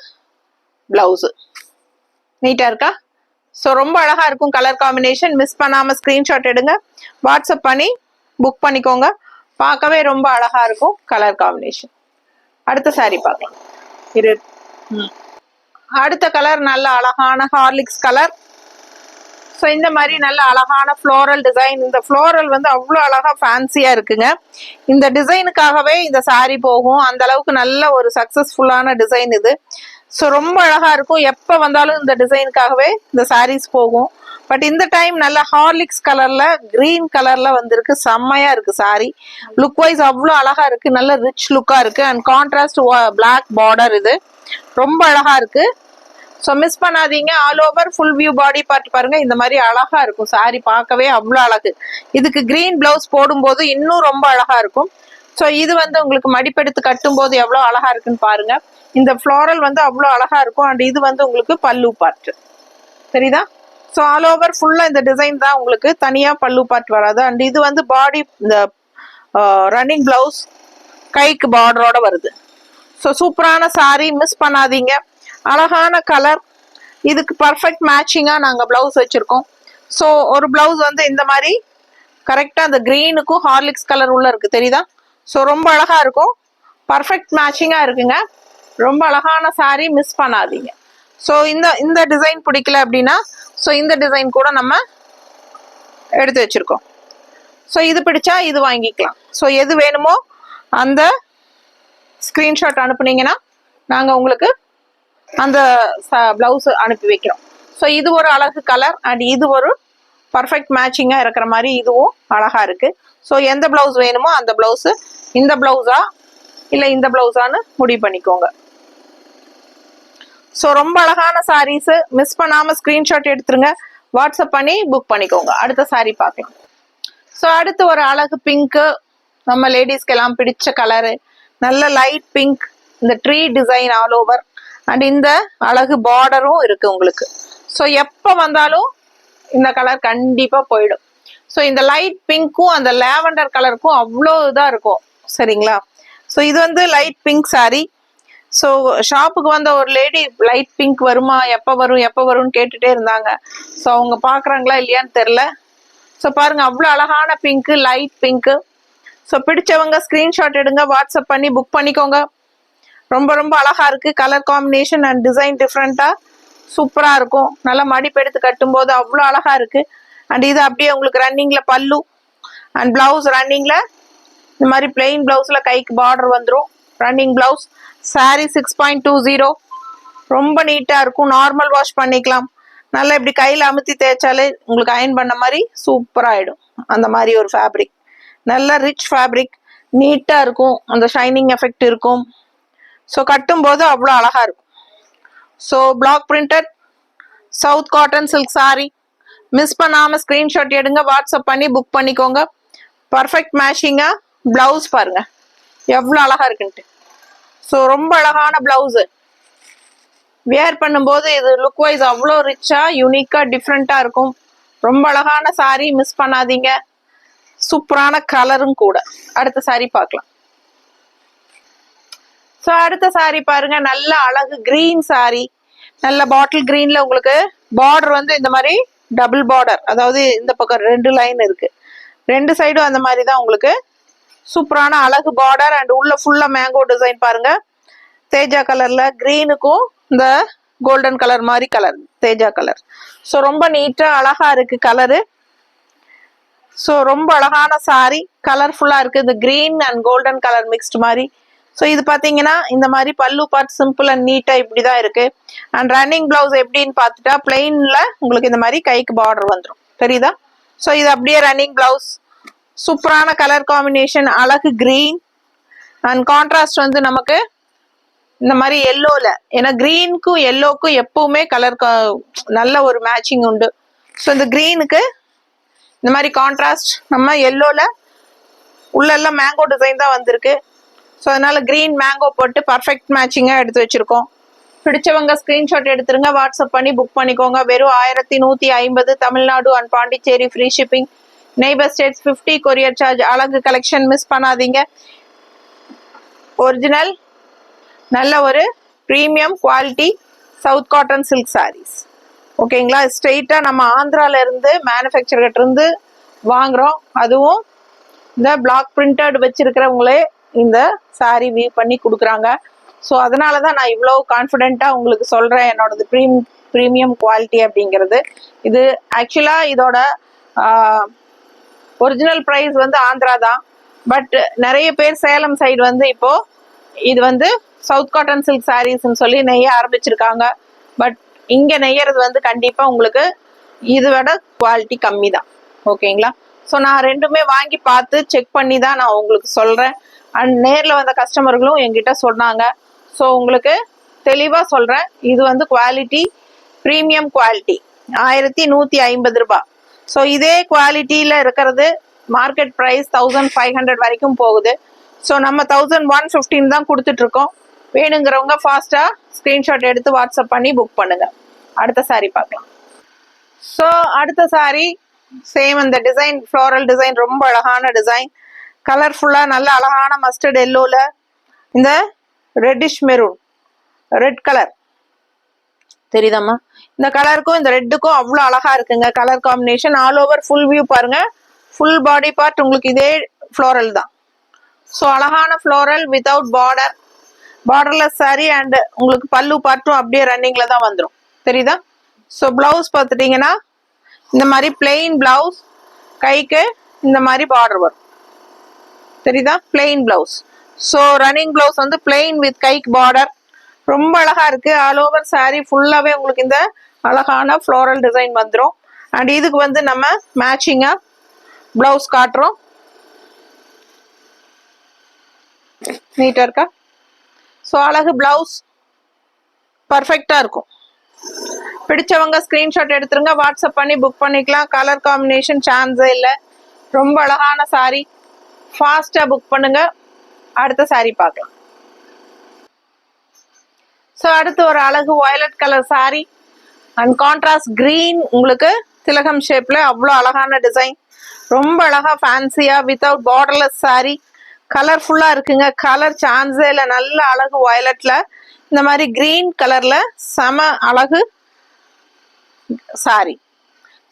பிளவுஸ் நீட்டா இருக்கா? ஸோ ரொம்ப அழகா இருக்கும் கலர் காம்பினேஷன். மிஸ் பண்ணாம ஸ்கிரீன்ஷாட் எடுங்க, வாட்ஸ்அப் பண்ணி புக் பண்ணிக்கோங்க. பார்க்கவே ரொம்ப அழகா இருக்கும் கலர் காம்பினேஷன். அடுத்த சாரி பார்க்கலாம். அடுத்த கலர் நல்ல அழகான ஹார்லிக்ஸ் கலர். ஸோ இந்த மாதிரி நல்ல அழகான ஃப்ளோரல் டிசைன். இந்த ஃப்ளோரல் வந்து அவ்வளோ அழகா ஃபேன்சியா இருக்குங்க. இந்த டிசைனுக்காகவே இந்த சாரி போகும். அந்த அளவுக்கு நல்ல ஒரு சக்சஸ்ஃபுல்லான டிசைன் இது. ஸோ ரொம்ப அழகா இருக்கும். எப்போ வந்தாலும் இந்த டிசைனுக்காகவே இந்த சாரீஸ் போகும். பட் இந்த டைம் நல்ல ஹார்லிக்ஸ் கலர்ல கிரீன் கலர்ல வந்திருக்கு. செம்மையா இருக்கு சாரி. லுக் வைஸ் அவ்வளோ அழகா இருக்கு. நல்ல ரிச் லுக்கா இருக்கு. And contrast black border. இது ரொம்ப அழகா இருக்கு. ஸோ மிஸ் பண்ணாதீங்க. All over full view body part பாருங்க. இந்த மாதிரி அழகா இருக்கும் சாரி. பார்க்கவே அவ்வளோ அழகு. இதுக்கு கிரீன் பிளவுஸ் போடும்போது இன்னும் ரொம்ப அழகா இருக்கும். ஸோ இது வந்து உங்களுக்கு மடிப்பெடுத்து கட்டும் போது எவ்வளோ அழகா இருக்குன்னு பாருங்க. இந்த ஃப்ளோரல் வந்து அவ்வளோ அழகா இருக்கும். அண்ட் இது வந்து உங்களுக்கு பல்லு பார்ட். தெரியுதா? ஸோ ஆல் ஓவர் ஃபுல்லா இந்த டிசைன் தான் உங்களுக்கு. தனியா பல்லு பார்ட் வராது. அண்ட் இது வந்து பாடி இந்த ரன்னிங் பிளவுஸ் கைக்கு பார்டரோட வருது. ஸோ சூப்பரான சாரி, மிஸ் பண்ணாதீங்க. அழகான கலர். இதுக்கு பர்ஃபெக்ட் மேட்சிங்கா நாங்கள் பிளவுஸ் வச்சிருக்கோம். ஸோ ஒரு பிளவுஸ் வந்து இந்த மாதிரி கரெக்டா அந்த கிரீனுக்கும் ஹார்லிக்ஸ் கலர் உள்ள இருக்கு. தெரியுதா? ஸோ ரொம்ப அழகா இருக்கும். பர்ஃபெக்ட் மேட்சிங்கா இருக்குங்க. ரொம்ப அழகான சாரி, மிஸ் பண்ணாதீங்க. ஸோ இந்த டிசைன் பிடிக்கல அப்படின்னா ஸோ இந்த டிசைன் கூட நம்ம எடுத்து வச்சிருக்கோம். ஸோ இது பிடிச்சா இது வாங்கிக்கலாம். ஸோ எது வேணுமோ அந்த ஸ்கிரீன்ஷாட் அனுப்புனீங்கன்னா நாங்கள் உங்களுக்கு அந்த பிளவுஸ் அனுப்பி வைக்கிறோம். ஸோ இது ஒரு அழகு கலர். அண்ட் இது ஒரு பர்ஃபெக்ட் மேட்சிங்கா இருக்கிற மாதிரி இதுவும் அழகா இருக்கு. ஸோ எந்த பிளவுஸ் வேணுமோ அந்த பிளவுஸ், இந்த பிளவுஸா இல்லை இந்த பிளவுஸான்னு முடிவு பண்ணிக்கோங்க. ஸோ ரொம்ப அழகான சாரீஸ். மிஸ் பண்ணாம ஸ்கிரீன்ஷாட் எடுத்துருங்க, வாட்ஸ்அப் பண்ணி புக் பண்ணிக்கோங்க. அடுத்த சாரி பார்க்கலாம். ஸோ அடுத்து ஒரு அழகு பிங்க்கு. நம்ம லேடிஸ்க்கு எல்லாம் பிடிச்ச கலரு. நல்ல லைட் பிங்க். இந்த tree design all over. And இந்த அழகு பார்டரும் இருக்கு உங்களுக்கு. ஸோ எப்போ வந்தாலும் இந்த கலர் கண்டிப்பாக போயிடும். ஸோ இந்த லைட் பிங்க்கும் அந்த லேவண்டர் கலருக்கும் அவ்வளோ இதாக இருக்கும். சரிங்களா? ஸோ இது வந்து லைட் பிங்க் சாரி. ஸோ ஷாப்புக்கு வந்த ஒரு லேடி லைட் பிங்க் வருமா, எப்போ வரும் எப்போ வரும்னு கேட்டுகிட்டே இருந்தாங்க. ஸோ அவங்க பார்க்குறாங்களா இல்லையான்னு தெரில. ஸோ பாருங்கள், அவ்வளோ அழகான பிங்க்கு, லைட் பிங்க்கு. ஸோ பிடிச்சவங்க ஸ்க்ரீன்ஷாட் எடுங்க, வாட்ஸ்அப் பண்ணி புக் பண்ணிக்கோங்க. ரொம்ப ரொம்ப அழகாக இருக்குது. கலர் காம்பினேஷன் அண்ட் டிசைன் டிஃப்ரெண்ட்டாக சூப்பராக இருக்கும். நல்லா மடிப்பு எடுத்து கட்டும்போது அவ்வளோ அழகாக இருக்குது. அண்ட் இது அப்படியே உங்களுக்கு ரன்னிங்கில் பல்லு அண்ட் ப்ளவுஸ் ரன்னிங்கில் இந்த மாதிரி பிளெயின் ப்ளவுஸில் கைக்கு பார்டர் வந்துடும். Running blouse. சாரீ 6.20. ரொம்ப நீட்டாக இருக்கும். நார்மல் வாஷ் பண்ணிக்கலாம். நல்லா இப்படி கையில் அமுத்தி தேய்ச்சாலே உங்களுக்கு அயன் பண்ண மாதிரி சூப்பராகிடும். அந்த மாதிரி ஒரு ஃபேப்ரிக், நல்ல ரிச் ஃபேப்ரிக், நீட்டாக இருக்கும். அந்த ஷைனிங் எஃபெக்ட் இருக்கும். ஸோ கட்டும்போது அவ்வளோ அழகாக இருக்கும். So block printed south cotton silk sari. Miss பண்ணாமல் ஸ்க்ரீன்ஷாட் எடுங்க, வாட்ஸ்அப் பண்ணி புக் பண்ணிக்கோங்க. பர்ஃபெக்ட் மேட்சிங்காக ப்ளவுஸ் பாருங்கள் எவ்வளோ அழகாக இருக்குன்ட்டு. ஸோ ரொம்ப அழகான ப்ளவுஸு. வியர் பண்ணும்போது இது லுக் வைஸ் அவ்வளோ ரிச்சாக யூனிக்காக டிஃப்ரெண்ட்டாக இருக்கும். ரொம்ப அழகான சாரி, மிஸ் பண்ணாதீங்க. சூப்பரான கலரும் கூட. அடுத்த சாரி பார்க்கலாம். ஸோ அடுத்த சாரி பாருங்க, நல்ல அழகு கிரீன் சாரி. நல்ல பாட்டில் கிரீன்ல உங்களுக்கு பார்டர் வந்து இந்த மாதிரி டபுள் பார்டர், அதாவது இந்த பக்கம் 2 லைன் இருக்கு, 2 சைடும் அந்த மாதிரி தான் உங்களுக்கு சூப்பரான அழகு பார்டர். அண்ட் உள்ள ஃபுல்லா மேங்கோ டிசைன் பாருங்க, தேஜா கலர்ல கிரீனுக்கும் இந்த கோல்டன் கலர் மாதிரி கலர் தேஜா கலர். ஸோ ரொம்ப நீட்டா அழகா இருக்கு கலரு. ஸோ ரொம்ப அழகான சாரி, கலர்ஃபுல்லா இருக்கு. இந்த green and golden colour mixed மாதிரி. ஸோ இது பார்த்தீங்கன்னா இந்த மாதிரி பல்லு பார்ட் சிம்பிள் அண்ட் நீட்டாக இப்படி தான் இருக்கு. அண்ட் ரன்னிங் பிளவுஸ் எப்படின்னு பார்த்துட்டா பிளெயின்ல உங்களுக்கு இந்த மாதிரி கைக்கு பார்டர் வந்துடும். தெரியுதா? ஸோ இது அப்படியே ரன்னிங் பிளவுஸ். சூப்பரான கலர் காம்பினேஷன், அழகு கிரீன் அண்ட் கான்ட்ராஸ்ட் வந்து நமக்கு இந்த மாதிரி எல்லோல, ஏன்னா கிரீனுக்கும் எல்லோக்கும் எப்பவுமே கலர் நல்ல ஒரு மேட்சிங் உண்டு. ஸோ இந்த கிரீனுக்கு இந்த மாதிரி கான்ட்ராஸ்ட் நம்ம எல்லோல உள்ளெல்லாம் மேங்கோ டிசைன் தான் வந்திருக்கு. ஸோ அதனால கிரீன் மேங்கோ போட்டு பர்ஃபெக்ட் மேட்சிங்காக எடுத்து வச்சிருக்கோம். பிடிச்சவங்க ஸ்க்ரீன்ஷாட் எடுத்துருங்க, வாட்ஸ்அப் பண்ணி புக் பண்ணிக்கோங்க. வெறும் 1150 Tamil Nadu and Pondicherry free shipping. Neighbour states 50 courier charge. அழகு கலெக்ஷன் மிஸ் பண்ணாதீங்க. ஒரிஜினல் நல்ல ஒரு premium quality south cotton silk saris. ஓகேங்களா? ஸ்ட்ரெயிட்டாக நம்ம ஆந்திரால இருந்து மேனுஃபேக்சர்கிட்ட இருந்து வாங்குறோம். அதுவும் இந்த பிளாக் பிரிண்டட் வச்சிருக்கிறவங்களே இந்த சாரி வியூ பண்ணி கொடுக்குறாங்க. ஸோ அதனால தான் நான் இவ்வளோ கான்ஃபிடென்ட்டாக உங்களுக்கு சொல்கிறேன் என்னோடது ப்ரீமியம் குவாலிட்டி அப்படிங்கிறது. இது ஆக்சுவலாக இதோட ஒரிஜினல் ப்ரைஸ் வந்து ஆந்திரா தான். பட் நிறைய பேர் சேலம் சைடு வந்து இப்போது இது வந்து சவுத் காட்டன் சில்க் சாரீஸ்ன்னு சொல்லி நெய்ய ஆரம்பிச்சிருக்காங்க. பட் இங்கே நெய்யறது வந்து கண்டிப்பாக உங்களுக்கு இதோட குவாலிட்டி கம்மி தான். ஓகேங்களா? ஸோ நான் ரெண்டுமே வாங்கி பார்த்து செக் பண்ணி தான் நான் உங்களுக்கு சொல்கிறேன். அண்ட் நேரில் வந்த கஸ்டமர்களும் என்கிட்ட சொன்னாங்க. ஸோ உங்களுக்கு தெளிவாக சொல்கிறேன், இது வந்து குவாலிட்டி ப்ரீமியம் குவாலிட்டி 1150 ரூபாய். ஸோ இதே குவாலிட்டியில் இருக்கிறது மார்க்கெட் ப்ரைஸ் 1500 வரைக்கும் போகுது. ஸோ நம்ம 1115 தான் கொடுத்துட்ருக்கோம். வேணுங்கிறவங்க ஃபாஸ்ட்டாக ஸ்க்ரீன்ஷாட் எடுத்து வாட்ஸ்அப் பண்ணி புக் பண்ணுங்க. அடுத்த சாரி பார்க்கலாம். ஸோ அடுத்த சாரி சேம் இந்த டிசைன், ஃப்ளோரல் டிசைன், ரொம்ப அழகான டிசைன், கலர்ஃபுல்லாக நல்ல அழகான மஸ்டர்ட் எல்லோவில் இந்த ரெட்டிஷ் மெரூன், ரெட் கலர் தெரியுதாம்மா? இந்த கலருக்கும் இந்த ரெட்டுக்கும் அவ்வளோ அழகாக இருக்குங்க colour combination. All over full view பாருங்க, ஃபுல் பாடி பார்ட் உங்களுக்கு இதே ஃப்ளோரல் தான். ஸோ அழகான floral without border, borderless sorry. And உங்களுக்கு பல்லு பார்ட்டும் அப்படியே ரன்னிங்கில் தான் வந்துடும். தெரியுதா? ஸோ ப்ளவுஸ் பார்த்துட்டிங்கன்னா இந்த மாதிரி பிளெயின் பிளவுஸ், கைக்கு இந்த மாதிரி பார்டர் வரும். தெரியுதா? Plain blouse. So running blouse வந்து பிளெயின் வித் கைக்கு பார்டர். ரொம்ப அழகா இருக்கு. ஆல் ஓவர் சாரி ஃபுல்லாவே உங்களுக்கு இந்த அழகான ஃப்ளோரல் டிசைன் வந்துடும். அண்ட் இதுக்கு வந்து நம்ம மேட்சிங்கா பிளவுஸ் காட்டுறோம். நீட்டா இருக்கா? ஸோ அழகு பிளவுஸ் பர்ஃபெக்டா இருக்கும். பிடிச்சவங்க ஸ்கிரீன்ஷாட் எடுத்துருங்க, வாட்ஸ்அப் பண்ணி புக் பண்ணிக்கலாம். கலர் காம்பினேஷன் சான்ஸே இல்லை. ரொம்ப அழகான சாரி, ஃபாஸ்டா புக் பண்ணுங்க. அடுத்த சாரி பார்க்கலாம். ஸோ அடுத்து ஒரு அழகு violet colour sorry, and contrast green உங்களுக்கு திலகம் ஷேப்ல அவ்வளோ அழகான டிசைன், ரொம்ப அழகா ஃபேன்சியா வித்தவுட் பார்டர்லெஸ் சாரி, கலர்ஃபுல்லா இருக்குங்க. கலர் சான்ஸே இல்லை, நல்ல அழகு வயலட்ல இந்த மாதிரி கிரீன் கலர்ல செம அழகு சாரி.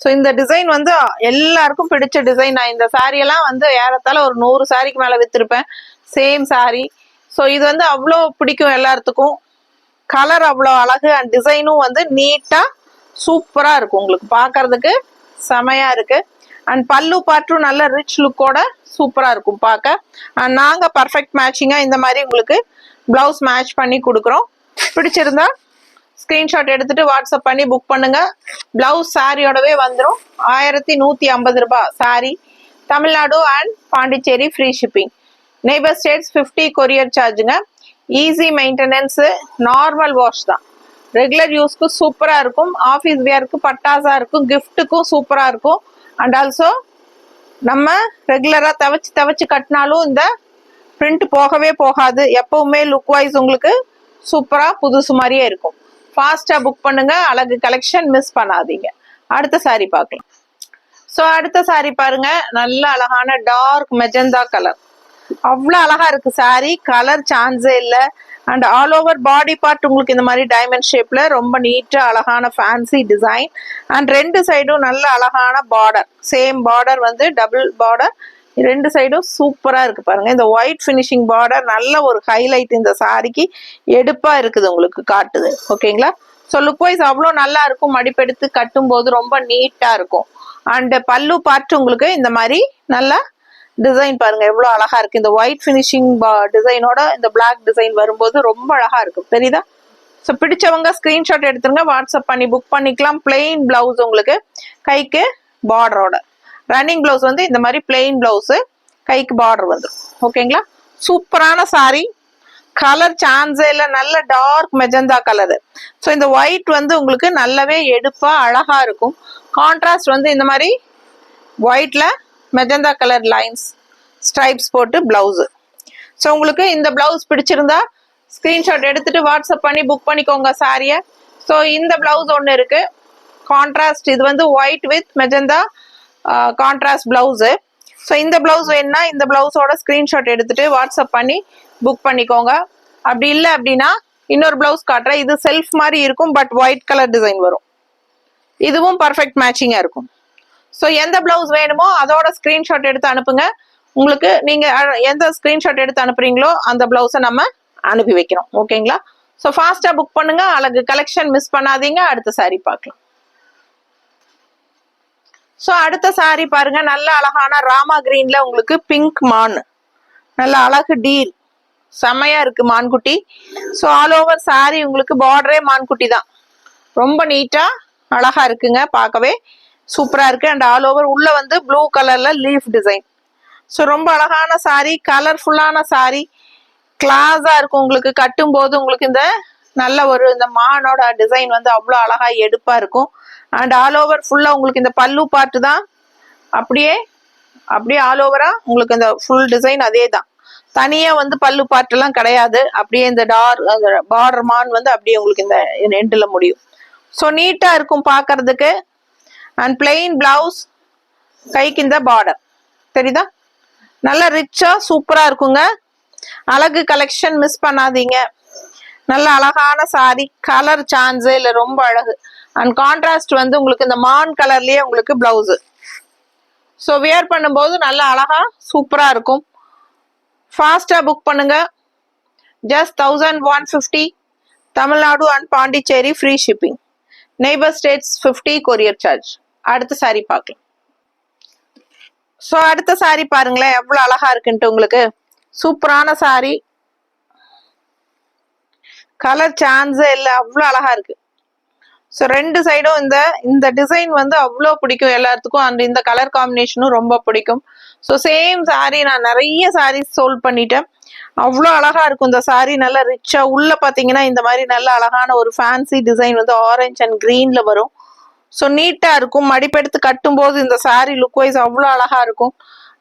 ஸோ இந்த டிசைன் வந்து எல்லாருக்கும் பிடிச்ச டிசைன். நான் இந்த சாரியெல்லாம் வந்து ஏறத்தாழ ஒரு 100 சாரிக்கு மேலே விற்றுருப்பேன், சேம் சாரி. ஸோ இது வந்து அவ்வளோ பிடிக்கும் எல்லாத்துக்கும். கலர் அவ்வளோ அழகு அண்ட் டிசைனும் வந்து நீட்டாக சூப்பராக இருக்கும், உங்களுக்கு பார்க்கறதுக்கு செமையாக இருக்குது. அண்ட் பல்லு பாட்டும் நல்ல ரிச் லுக்கோட சூப்பராக இருக்கும் பார்க்க. அண்ட் நாங்கள் பர்ஃபெக்ட் மேட்சிங்காக இந்த மாதிரி உங்களுக்கு ப்ளவுஸ் மேட்ச் பண்ணி கொடுக்குறோம். பிடிச்சிருந்தா ஸ்க்ரீன்ஷாட் எடுத்துட்டு வாட்ஸ்அப் பண்ணி புக் பண்ணுங்க. பிளவுஸ் சாரியோடவே வந்துடும். 1150 ரூபாய் sari. Tamil Nadu and Pondicherry free shipping. Neighbour states 50 courier சார்ஜுங்க. ஈஸி மெயின்டெனன்ஸு, நார்மல் வாஷ் தான். ரெகுலர் யூஸ்க்கு சூப்பராக இருக்கும். ஆஃபீஸ் வியருக்கு பட்டாசா இருக்கும், கிஃப்ட்டுக்கும் சூப்பராக இருக்கும். அண்ட் ஆல்சோ நம்ம ரெகுலராக தவச்சு கட்டினாலும் இந்த பிரிண்ட் போகவே போகாது. எப்பவுமே லுக் வைஸ் உங்களுக்கு சூப்பராக புதுசு மாதிரியே இருக்கும். ஃபாஸ்ட்டாக புக் பண்ணுங்க, அழகு கலெக்ஷன் மிஸ் பண்ணாதீங்க. அடுத்த சாரி பார்க்கலாம். ஸோ அடுத்த சாரி பாருங்க, நல்ல அழகான டார்க் மெஜந்தா கலர், அவ்வளோ அழகா இருக்கு சாரி. கலர் சான்ஸே இல்லை. And all over body part உங்களுக்கு இந்த மாதிரி டைமண்ட் ஷேப்ல ரொம்ப நீட்டா அழகான ஃபேன்சி டிசைன். அண்ட் ரெண்டு சைடும் நல்ல அழகான பார்டர், சேம் பார்டர் வந்து டபுள் பார்டர், ரெண்டு சைடும் சூப்பரா இருக்கு பாருங்க. இந்த ஒயிட் ஃபினிஷிங் பார்டர் நல்ல ஒரு ஹைலைட் இந்த சாரிக்கு, எடுப்பா இருக்குது உங்களுக்கு காட்டுது. ஓகேங்களா? ஸோ லுக் வைஸ் அவ்வளோ நல்லா இருக்கும். மடிப்பெடுத்து கட்டும் போது ரொம்ப நீட்டா இருக்கும். அண்ட் பல்லு பார்ட் உங்களுக்கு இந்த மாதிரி நல்லா டிசைன் பாருங்க எவ்வளோ அழகா இருக்கு. இந்த ஒயிட் ஃபினிஷிங் டிசைனோட இந்த பிளாக் டிசைன் வரும்போது ரொம்ப அழகா இருக்கும், தெரியுதா? ஸோ பிடிச்சவங்க ஸ்கிரீன்ஷாட் எடுத்துருங்க, வாட்ஸ்அப் பண்ணி புக் பண்ணிக்கலாம். பிளெயின் பிளவுஸ் உங்களுக்கு கைக்கு பார்டரோட. ரன்னிங் பிளவுஸ் வந்து இந்த மாதிரி பிளெயின் பிளவுஸ், கைக்கு பார்டர் வந்துடும். ஓகேங்களா? சூப்பரான சாரி. கலர் சான்ஸே இல்லை, நல்ல டார்க் மெஜந்தா கலரு. ஸோ இந்த ஒயிட் வந்து உங்களுக்கு நல்லாவே எடுப்பா அழகா இருக்கும். கான்ட்ராஸ்ட் வந்து இந்த மாதிரி ஒயிட்ல மெஜந்தா கலர் லைன்ஸ் ஸ்ட்ரைப்ஸ் போட்டு பிளவுஸ். ஸோ உங்களுக்கு இந்த பிளவுஸ் பிடிச்சிருந்தா ஸ்கிரீன்ஷாட் எடுத்துட்டு வாட்ஸ்அப் பண்ணி புக் பண்ணிக்கோங்க சாரியை. ஸோ இந்த பிளவுஸ் ஒன்று இருக்கு கான்ட்ராஸ்ட், இது வந்து white with magenta contrast blouse. So இந்த பிளவுஸ் வேணும்னா இந்த பிளவுஸோட ஸ்கிரீன்ஷாட் எடுத்துட்டு வாட்ஸ்அப் பண்ணி புக் பண்ணிக்கோங்க. அப்படி இல்லை அப்படின்னா இன்னொரு பிளவுஸ் காட்டுறேன். இது செல்ஃப் மாதிரி இருக்கும், பட் ஒயிட் கலர் டிசைன் வரும். இதுவும் பர்ஃபெக்ட் மேட்சிங்காக இருக்கும். ஸோ எந்த பிளவுஸ் வேணுமோ அதோட ஸ்கிரீன்ஷாட் எடுத்து அனுப்புங்க. உங்களுக்கு நீங்க எந்த ஸ்கிரீன்ஷாட் எடுத்து அனுப்புறீங்களோ அந்த பிளவுஸை நம்ம அனுப்பி வைக்கிறோம். ஓகேங்களா? ஸோ ஃபாஸ்டா புக் பண்ணுங்க, அழகு கலெக்ஷன் மிஸ் பண்ணாதீங்க. அடுத்த சாரி பார்க்கலாம். ஸோ அடுத்த சாரி பாருங்க, நல்ல அழகான ராமா கிரீன்ல உங்களுக்கு பிங்க் மான், நல்ல அழகு டீல், செம்மையா இருக்கு மான்குட்டி. ஸோ ஆல் ஓவர் சாரி உங்களுக்கு பார்டரே மான்குட்டி தான், ரொம்ப நீட்டா அழகா இருக்குங்க, பார்க்கவே சூப்பரா இருக்கு. அண்ட் ஆல் ஓவர் உள்ள வந்து ப்ளூ கலர்ல லீஃப் டிசைன். ஸோ ரொம்ப அழகான சாரி, கலர்ஃபுல்லான சாரி, கிளாஸா இருக்கும் உங்களுக்கு. கட்டும் போது உங்களுக்கு இந்த நல்ல ஒரு இந்த மானோட டிசைன் வந்து அவ்வளோ அழகா எடுப்பா இருக்கும். அண்ட் ஆல் ஓவர் ஃபுல்லா உங்களுக்கு இந்த பல்லு பார்ட் தான் அப்படியே ஆல் ஓவரா உங்களுக்கு இந்த ஃபுல் டிசைன் அதே தான். தனியா வந்து பல்லு பார்ட் எல்லாம் கிடையாது. அப்படியே இந்த பார்டர் மான் வந்து அப்படியே உங்களுக்கு இந்த எண்டுல முடியும். ஸோ நீட்டா இருக்கும் பார்க்கறதுக்கு. அண்ட் பிளெயின் பிளவுஸ், கைக்கு இந்த பார்டர் தெரியுதா, நல்ல ரிச்சா சூப்பரா இருக்குங்க. அழகு கலெக்ஷன் மிஸ் பண்ணாதீங்க. நல்ல அழகான சாரி, கலர் சான்ஸே இல்லை, ரொம்ப அழகு. அண்ட் கான்ட்ராஸ்ட் வந்து உங்களுக்கு இந்த மான் கலர்லயே உங்களுக்கு பிளவுஸ். ஸோ வியர் பண்ணும்போது நல்ல அழகா சூப்பரா இருக்கும். ஃபாஸ்டா புக் பண்ணுங்க. Just 1150. Tamil Nadu and Pondicherry free shipping. Neighbour states 50 courier charge. அடுத்த சாரி பார்க்கலாம். ஸோ அடுத்த சாரி பாருங்களேன் எவ்வளவு அழகா இருக்குன்ட்டு உங்களுக்கு. சூப்பரான சாரி, கலர் சான்ஸே இல்லை, அவ்வளோ அழகா இருக்கு. ஸோ ரெண்டு சைடும் இந்த டிசைன் வந்து அவ்வளோ பிடிக்கும் எல்லாத்துக்கும். அண்ட் இந்த கலர் காம்பினேஷனும் ரொம்ப பிடிக்கும். ஸோ சேம் சாரி நான் நிறைய சாரீஸ் சோல்ட் பண்ணிட்டேன். அவ்வளோ அழகா இருக்கும் இந்த சாரி, நல்லா ரிச்சா. உள்ள பார்த்தீங்கன்னா இந்த மாதிரி நல்ல அழகான ஒரு ஃபேன்சி டிசைன் வந்து ஆரஞ்சு அண்ட் கிரீன்ல வரும். ஸோ நீட்டா இருக்கும். மடிப்பெடுத்து கட்டும் போது இந்த சாரி லுக் வைஸ் அவ்வளோ அழகா இருக்கும்.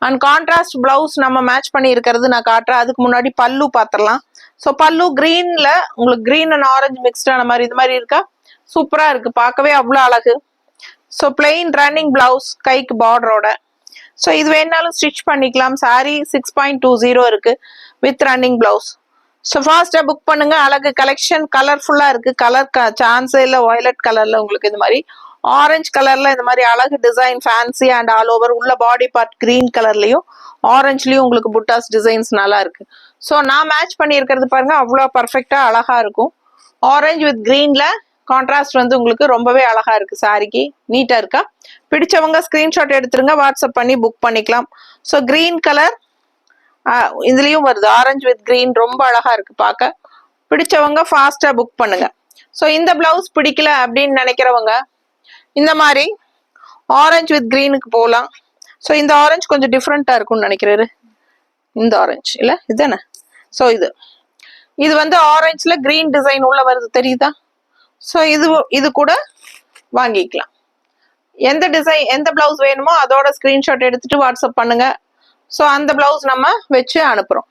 அண்ட் கான்ட்ராஸ்ட் பிளவுஸ் நம்ம மேட்ச் பண்ணி இருக்கிறது நான் காட்டுறேன். அதுக்கு முன்னாடி பல்லு பார்த்துடலாம். ஸோ பல்லு கிரீன்ல உங்களுக்கு கிரீன் அண்ட் ஆரஞ்சு மிக்ஸ்டான மாதிரி இது மாதிரி இருக்கா. சூப்பரா இருக்கு, பார்க்கவே அவ்வளோ அழகு. ஸோ பிளெயின் ரன்னிங் பிளவுஸ், கைக்கு பார்டரோட. ஸோ இது வேணாலும் ஸ்டிச் பண்ணிக்கலாம். சாரி 6.20 இருக்கு வித் ரன்னிங் பிளவுஸ். ஸோ ஃபாஸ்டா புக் பண்ணுங்க. அழகு கலெக்ஷன், கலர்ஃபுல்லா இருக்கு. கலர் சான்ஸே இல்லை. வயலட் கலர்ல உங்களுக்கு இந்த மாதிரி, ஆரஞ்சு கலர்ல இந்த மாதிரி அழகு design, fancy and all over. உள்ள பாடி பார்ட் கிரீன் கலர்லயும் ஆரஞ்சுலயும் உங்களுக்கு புட்டாஸ் டிசைன்ஸ் நல்லா இருக்கு. ஸோ நான் மேட்ச் பண்ணியிருக்கிறது பாருங்க, அவ்வளோ பர்ஃபெக்டா அழகா இருக்கும். ஆரஞ்சு வித் கிரீன்ல கான்ட்ராஸ்ட் வந்து உங்களுக்கு ரொம்பவே அழகா இருக்கு. சாரிக்கு நீட்டா இருக்கா? பிடிச்சவங்க ஸ்கிரீன்ஷாட் எடுத்துருங்க, வாட்ஸ்அப் பண்ணி புக் பண்ணிக்கலாம். ஸோ கிரீன் கலர் இதுலயும் வருது, ஆரஞ்சு வித் கிரீன், ரொம்ப அழகா இருக்கு பார்க்க. பிடிச்சவங்க ஃபாஸ்டா புக் பண்ணுங்க. ஸோ இந்த பிளவுஸ் பிடிக்கல அப்படின்னு நினைக்கிறவங்க இந்த மாதிரி ஆரஞ்சு வித் கிரீனுக்கு போகலாம். ஸோ இந்த ஆரஞ்சு கொஞ்சம் டிஃப்ரெண்டா இருக்கும்னு நினைக்கிறாரு. இந்த ஆரஞ்சு இல்ல இதுதானே? ஸோ இது வந்து ஆரஞ்சுல கிரீன் டிசைன் உள்ள வருது, தெரியுதா? ஸோ இது கூட வாங்கிக்கலாம். எந்த டிசைன், எந்த பிளவுஸ் வேணுமோ அதோட ஸ்கிரீன்ஷாட் எடுத்துட்டு வாட்ஸ்அப் பண்ணுங்க. ஸோ அந்த பிளவுஸ் நம்ம வச்சு அனுப்புறோம்.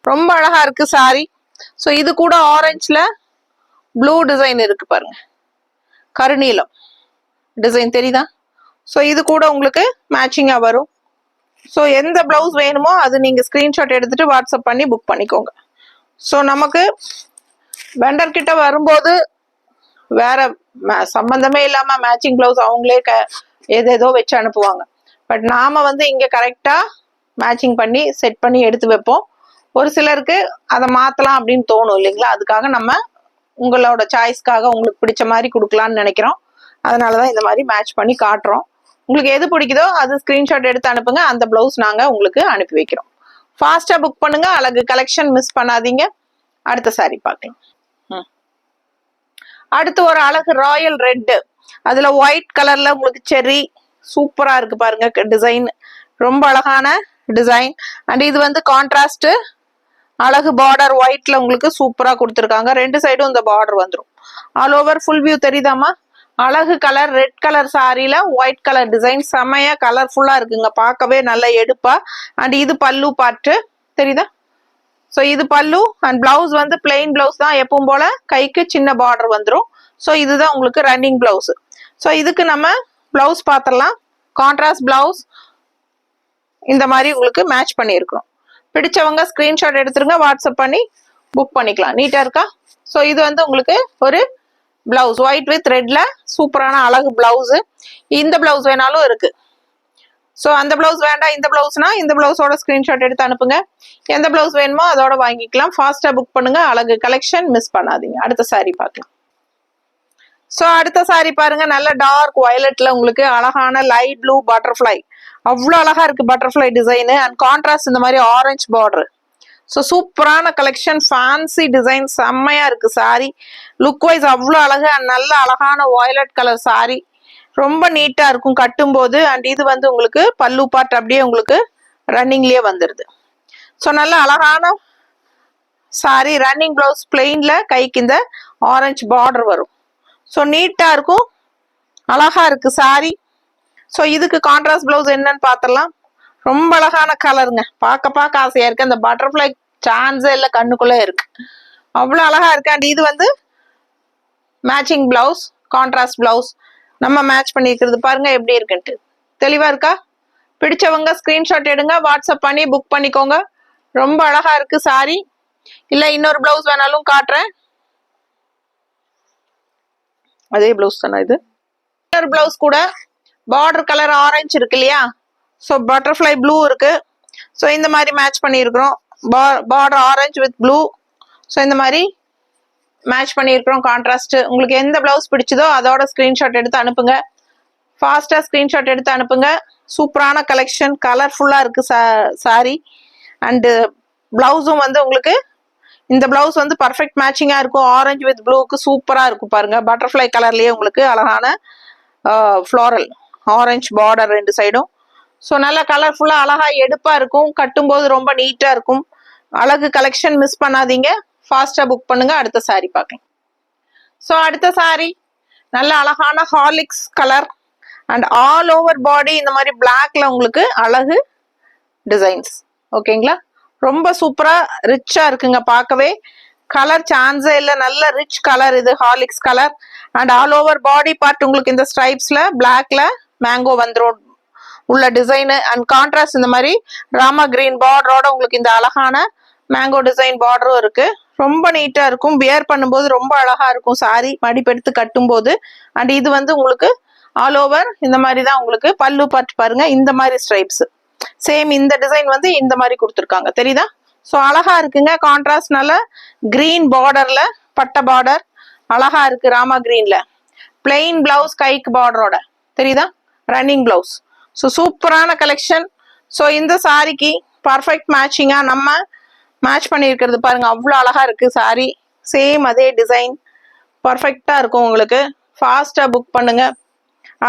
ரொம்ப அழகா இருக்கு சாரி. ஸோ இது கூட ஆரஞ்சுல ப்ளூ டிசைன் இருக்கு பாருங்க, கருநீலம் டிசைன் தெரியுதா? ஸோ இது கூட உங்களுக்கு மேட்சிங்கா வரும். ஸோ எந்த பிளவுஸ் வேணுமோ அது நீங்க ஸ்கிரீன்ஷாட் எடுத்துட்டு வாட்ஸ்அப் பண்ணி புக் பண்ணிக்கோங்க. ஸோ நமக்கு வெண்டர் கிட்ட வரும்போது வேற சம்பந்தமே இல்லாம மேட்சிங் பிளவுஸ் அவங்களே ஏதேதோ வச்சு அனுப்புவாங்க. பட் நாம வந்து இங்க கரெக்டா மேட்சிங் பண்ணி செட் பண்ணி எடுத்து வைப்போம். ஒரு சிலருக்கு அதை மாத்தலாம் அப்படின்னு தோணும் இல்லைங்களா? அதுக்காக நம்ம உங்களோட சாய்ஸ்க்காக உங்களுக்கு பிடிச்ச மாதிரி கொடுக்கலாம்னு நினைக்கிறோம். அதனாலதான் இந்த மாதிரி மேட்ச் பண்ணி காட்டுறோம். உங்களுக்கு எது பிடிக்குதோ அது ஸ்கிரீன்ஷாட் எடுத்து அனுப்புங்க, அந்த பிளவுஸ் நாங்க உங்களுக்கு அனுப்பி வைக்கிறோம். ஃபாஸ்டா புக் பண்ணுங்க. அழகு கலெக்ஷன் மிஸ் பண்ணாதீங்க. அடுத்த சாரி பார்க்கலாம். அடுத்து ஒரு அழகு ராயல் ரெட், அதுல ஒயிட் கலர்ல உங்களுக்கு செர்ரி, சூப்பரா இருக்கு பாருங்க டிசைன், ரொம்ப அழகான டிசைன். அண்ட் இது வந்து கான்ட்ராஸ்ட் அழகு பார்டர் ஒயிட்ல உங்களுக்கு சூப்பரா கொடுத்துருக்காங்க. ரெண்டு சைடும் இந்த பார்டர் வந்துடும். ஆல் ஓவர் ஃபுல் வியூ தெரியுதாமா? அழகு கலர், ரெட் கலர் சாரியில ஒயிட் கலர் டிசைன், செமையா கலர்ஃபுல்லா இருக்குங்க, பார்க்கவே நல்ல எடுப்பா. அண்ட் இது பல்லு பாட்டு தெரியுதா? ஸோ இது பல்லு. அண்ட் பிளவுஸ் வந்து பிளெயின் பிளவுஸ் தான் எப்பவும் போல, கைக்கு சின்ன பார்டர் வந்துடும். ஸோ இதுதான் உங்களுக்கு ரன்னிங் பிளவுஸ். ஸோ இதுக்கு நம்ம பிளவுஸ் பார்த்துடலாம். கான்ட்ராஸ்ட் பிளவுஸ் இந்த மாதிரி உங்களுக்கு மேட்ச் பண்ணியிருக்கிறோம். பிடிச்சவங்க ஸ்கிரீன்ஷாட் எடுத்துருங்க, வாட்ஸ்அப் பண்ணி புக் பண்ணிக்கலாம். நீட்டா இருக்கா? ஸோ இது வந்து உங்களுக்கு ஒரு பிளவுஸ் ஒயிட் வித் ரெட்ல சூப்பரான அழகு பிளவுஸ். இந்த பிளவுஸ் வேணாலும் இருக்கு. ஸோ அந்த பிளவுஸ் வேண்டாம், இந்த பிளவுஸ்னா இந்த பிளவுஸோட ஸ்கிரீன்ஷாட் எடுத்து அனுப்புங்க. எந்த பிளவுஸ் வேணுமோ அதோட வாங்கிக்கலாம். ஃபாஸ்டா புக் பண்ணுங்க. அழகு கலெக்ஷன் மிஸ் பண்ணாதீங்க. அடுத்த சாரி பார்க்கலாம். ஸோ அடுத்த சாரி பாருங்க, நல்ல டார்க் வயலட்ல உங்களுக்கு அழகான லைட் ப்ளூ பட்டர்ஃபிளை, அவ்வளோ அழகா இருக்கு பட்டர்ஃபிளை டிசைனு. அண்ட் கான்ட்ராஸ்ட் இந்த மாதிரி ஆரஞ்சு பார்டர். ஸோ சூப்பரான கலெக்ஷன், ஃபேன்சி டிசைன், செம்மையா இருக்கு சாரி. லுக் வைஸ் அவ்வளோ அழகு. அண்ட் நல்ல அழகான வயலட் கலர் சாரி, ரொம்ப நீட்டா இருக்கும் கட்டும்போது. அண்ட் இது வந்து உங்களுக்கு பல்லு பார்ட் அப்படியே உங்களுக்கு ரன்னிங்லயே வந்துடுது. ஸோ நல்ல அழகான சாரி. ரன்னிங் பிளவுஸ் பிளெயின்ல, கைக்கு இந்த ஆரஞ்சு பார்டர் வரும். ஸோ நீட்டா இருக்கும், அழகா இருக்கு சாரி. ஸோ இதுக்கு கான்ட்ராஸ்ட் பிளவுஸ் என்னன்னு பார்த்துடலாம். ரொம்ப அழகான கலருங்க, பார்க்க ஆசையா இருக்கு. அந்த பட்டர்ஃபிளை சான்ஸே இல்லை, கண்ணுக்குள்ள இருக்கு, அவ்வளோ அழகா இருக்கு. அண்ட் இது வந்து மேட்சிங் பிளவுஸ், கான்ட்ராஸ்ட் பிளவுஸ் நம்ம மேட்ச் பண்ணிருக்கிறது பாருங்க எப்படி இருக்குன்ட்டு. தெளிவா இருக்கா? பிடிச்சவங்க ஸ்கிரீன்ஷாட் எடுங்க, வாட்ஸ்அப் பண்ணி புக் பண்ணிக்கோங்க. ரொம்ப அழகா இருக்கு சாரி. இல்ல இன்னொரு பிளவுஸ் வேணாலும் காட்டுறேன். அதே பிளவுஸ் தானே இது? இன்னொரு பிளவுஸ் கூட பார்டர் கலர் ஆரஞ்சு இருக்கு இல்லையா? ஸோ பட்டர்ஃபிளை ப்ளூ இருக்கு. ஸோ இந்த மாதிரி மேட்ச் பண்ணியிருக்கிறோம். Border orange with blue. So இந்த மாதிரி மேட்ச் பண்ணியிருக்கிறோம் கான்ட்ராஸ்ட். உங்களுக்கு எந்த பிளவுஸ் பிடிச்சதோ அதோட ஸ்கிரீன்ஷாட் எடுத்து அனுப்புங்க. ஃபாஸ்டா ஸ்கிரீன்ஷாட் எடுத்து அனுப்புங்க. சூப்பரான கலெக்ஷன், கலர்ஃபுல்லா இருக்கு சாரி. அண்டு பிளவுஸும் வந்து உங்களுக்கு இந்த பிளவுஸ் வந்து பர்ஃபெக்ட் மேட்சிங்கா இருக்கும். ஆரஞ்சு வித் ப்ளூக்கு சூப்பரா இருக்கும் பாருங்க. பட்டர்ஃபிளை கலர்லயே உங்களுக்கு அழகான ஃப்ளோரல் ஆரஞ்சு பார்டர் ரெண்டு சைடும். ஸோ நல்லா கலர்ஃபுல்லா அழகா எடுப்பா இருக்கும், கட்டும்போது ரொம்ப நீட்டா இருக்கும். அழகு கலெக்ஷன் மிஸ் பண்ணாதீங்க. ஃபாஸ்டா புக் பண்ணுங்க. அடுத்த சாரி பார்க்கலாம். ஸோ அடுத்த சாரி நல்ல அழகான Horlicks colour and all over body இந்த மாதிரி பிளாக்ல உங்களுக்கு அழகு டிசைன்ஸ். ஓகேங்களா? ரொம்ப சூப்பரா ரிச்சா இருக்குங்க பார்க்கவே. கலர் சான்ஸே இல்லை, நல்ல ரிச் கலர் இது, Horlicks colour. And all over body part உங்களுக்கு இந்த ஸ்ட்ரைப்ஸ்ல பிளாக்ல மேங்கோ வந்துடும் உள்ள டிசைனு. அண்ட் கான்ட்ராஸ்ட் இந்த மாதிரி ராமா கிரீன் பார்டரோட உங்களுக்கு இந்த அழகான மேங்கோ டிசைன் பார்டரும் இருக்கு. ரொம்ப நீட்டா இருக்கும், வியர் பண்ணும்போது ரொம்ப அழகா இருக்கும் சாரி மடிப்பெடுத்து கட்டும் போது. அண்ட் இது வந்து உங்களுக்கு ஆல் ஓவர் இந்த மாதிரி தான் உங்களுக்கு பல்லு பார்ட் பாருங்க, இந்த மாதிரி ஸ்ட்ரைப்ஸ் சேம் இந்த டிசைன் வந்து இந்த மாதிரி கொடுத்துருக்காங்க, தெரியுதா? ஸோ அழகா இருக்குங்க, கான்ட்ராஸ்ட் நல்ல கிரீன் பார்டர்ல பட்டை பார்டர் அழகா இருக்கு, ராமா கிரீன்ல. பிளெயின் பிளவுஸ் கைக்கு பார்டரோட, தெரியுதா? Running blouse. ஸோ சூப்பரான கலெக்ஷன். ஸோ இந்த சாரிக்கு பர்ஃபெக்ட் மேட்சிங்கா நம்ம மேட்ச் பண்ணியிருக்கிறது பாருங்க, அவ்வளோ அழகா இருக்கு சாரி. சேம் அதே டிசைன் பர்ஃபெக்டா இருக்கும் உங்களுக்கு. ஃபாஸ்டா புக் பண்ணுங்க.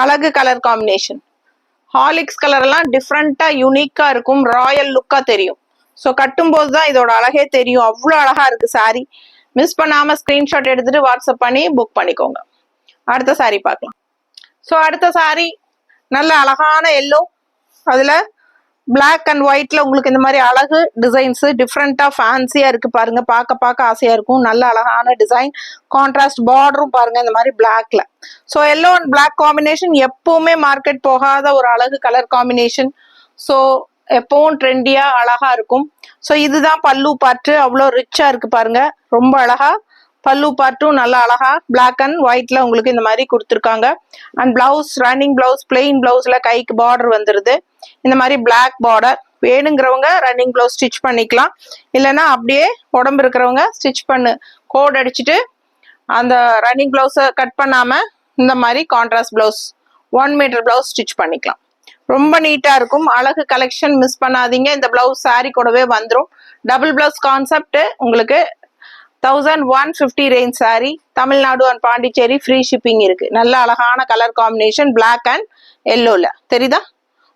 அழகு கலர் காம்பினேஷன், ஹார்லிக்ஸ் கலர் எல்லாம் டிஃப்ரெண்டா யூனிக்கா இருக்கும், ராயல் லுக்கா தெரியும். ஸோ கட்டும் போது தான் இதோட அழகே தெரியும், அவ்வளோ அழகா இருக்கு சாரி. மிஸ் பண்ணாம ஸ்கிரீன்ஷாட் எடுத்துட்டு வாட்ஸ்அப் பண்ணி புக் பண்ணிக்கோங்க. அடுத்த சாரி பார்க்கலாம். ஸோ அடுத்த சாரி நல்ல அழகான எல்லோ, அதுல பிளாக் அண்ட் ஒயிட்ல உங்களுக்கு இந்த மாதிரி அழகு டிசைன்ஸ் டிஃப்ரெண்டா ஃபேன்சியா இருக்கு பாருங்க, பார்க்க ஆசையா இருக்கும். நல்ல அழகான டிசைன், கான்ட்ராஸ்ட் பார்டரும் பாருங்க இந்த மாதிரி பிளாக்ல. So yellow and black combination எப்பவுமே மார்க்கெட் போகாத ஒரு அழகு கலர் காம்பினேஷன். ஸோ எப்பவும் ட்ரெண்டியா அழகா இருக்கும். ஸோ இதுதான் பல்லு பார்ட்டு, அவ்வளோ ரிச்சா இருக்கு பாருங்க, ரொம்ப அழகா. பல்லு பார்ட்டும் நல்லா அழகா பிளாக் அண்ட் ஒயிட்ல உங்களுக்கு இந்த மாதிரி கொடுத்துருக்காங்க. And blouse running blouse, plain பிளவுஸ்ல கைக்கு பார்டர் வந்துருது, இந்த மாதிரி பிளாக் பார்டர். வேணுங்கிறவங்க ரன்னிங் பிளவுஸ் ஸ்டிச் பண்ணிக்கலாம், இல்லைன்னா அப்படியே உடம்பு இருக்கிறவங்க ஸ்டிச் பண்ணு கோட் அடிச்சுட்டு அந்த ரன்னிங் பிளவுஸை கட் பண்ணாம இந்த மாதிரி contrast blouse 1 metre blouse stitch பண்ணிக்கலாம். ரொம்ப நீட்டா இருக்கும், அழகு கலெக்ஷன், மிஸ் பண்ணாதீங்க. இந்த பிளவுஸ் சாரி கூடவே வந்துடும். டபுள் பிளவுஸ் கான்செப்ட் உங்களுக்கு 1150 range sorry, Tamil Nadu and Pondicherry free shipping இருக்கு. நல்ல அழகான கலர் காம்பினேஷன், பிளாக் அண்ட் எல்லோல, தெரியுதா?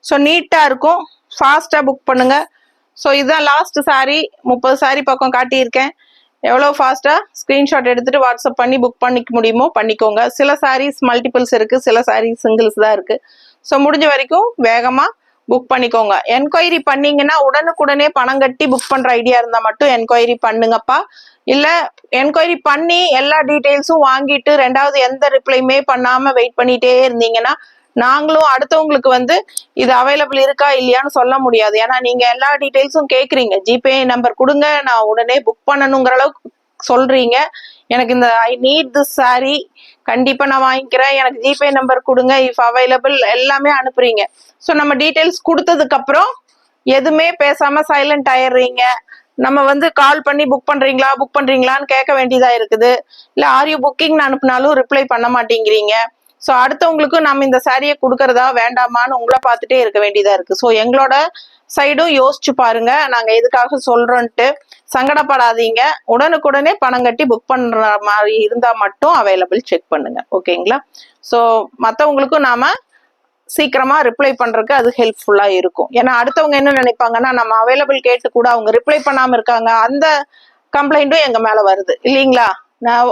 ஸோ நீட்டா இருக்கும், ஃபாஸ்டா புக் பண்ணுங்க. ஸோ இதுதான் லாஸ்ட் சாரி, 30 சாரி பக்கம் காட்டியிருக்கேன். எவ்வளோ ஃபாஸ்டா ஸ்கிரீன்ஷாட் எடுத்துட்டு வாட்ஸ்அப் பண்ணி புக் பண்ணிக்க முடியுமோ பண்ணிக்கோங்க. சில சாரீஸ் மல்டிபிள்ஸ் இருக்கு, சில சாரீஸ் சிங்கிள்ஸ் தான் இருக்கு. ஸோ முடிஞ்ச வரைக்கும் வேகமா புக் பண்ணிக்கோங்க. என்கொயரி பண்ணீங்கன்னா உடனுக்குடனே பணம் கட்டி புக் பண்ற ஐடியா இருந்தா மட்டும் என்கொயரி பண்ணுங்கப்பா. இல்ல என்கொயரி பண்ணி எல்லா டீட்டெயில்ஸும் வாங்கிட்டு ரெண்டாவது எந்த ரிப்ளைமே பண்ணாம வெயிட் பண்ணிட்டே இருந்தீங்கன்னா நாங்களும் அடுத்தவங்களுக்கு வந்து இது அவைலபிள் இருக்கா இல்லையான்னு சொல்ல முடியாது. ஏன்னா நீங்க எல்லா டீட்டெயில்ஸும் கேக்குறீங்க, ஜிபே நம்பர் கொடுங்க நான் உடனே புக் பண்ணணுங்கிற அளவுக்கு சொல்றீங்க. எனக்கு இந்த ஐ நீட் திஸ் சாரி, கண்டிப்பா நான் வாங்கிக்கிறேன், எனக்கு ஜிபே நம்பர் கொடுங்க, இஃப் அவைலபிள் எல்லாமே அனுப்புறீங்க. ஸோ நம்ம டீட்டெயில்ஸ் கொடுத்ததுக்கு அப்புறம் எதுவுமே பேசாம சைலண்ட் ஆயிடுறீங்க. நம்ம வந்து கால் பண்ணி புக் பண்றீங்களான்னு கேட்க வேண்டியதா இருக்குது. இல்ல ஆர் யூ புக்கிங்னு அனுப்புனாலும் ரிப்ளை பண்ண மாட்டேங்கிறீங்க. ஸோ அடுத்தவங்களுக்கு நம்ம இந்த சாரியை கொடுக்கறதா வேண்டாமான்னு உங்களை பார்த்துட்டே இருக்க வேண்டியதா இருக்கு. ஸோ எங்களோட சைடும் யோசிச்சு பாருங்க, நாங்க எதுக்காக சொல்றோன்ட்டு. சங்கடப்படாதீங்க, உடனுக்குடனே பணம் கட்டி புக் பண்ற மாதிரி இருந்தா மட்டும் அவைலபிள் செக் பண்ணுங்க, ஓகேங்களா? ஸோ மற்றவங்களுக்கும் நாம சீக்கிரமா ரிப்ளை பண்றதுக்கு அது ஹெல்ப்ஃபுல்லா இருக்கும். ஏன்னா அடுத்தவங்க என்ன நினைப்பாங்கன்னா நம்ம அவைலபிள் கேட்டு கூட அவங்க ரிப்ளை பண்ணாம இருக்காங்க, அந்த கம்ப்ளைண்ட்டும் எங்க மேல வருது இல்லைங்களா?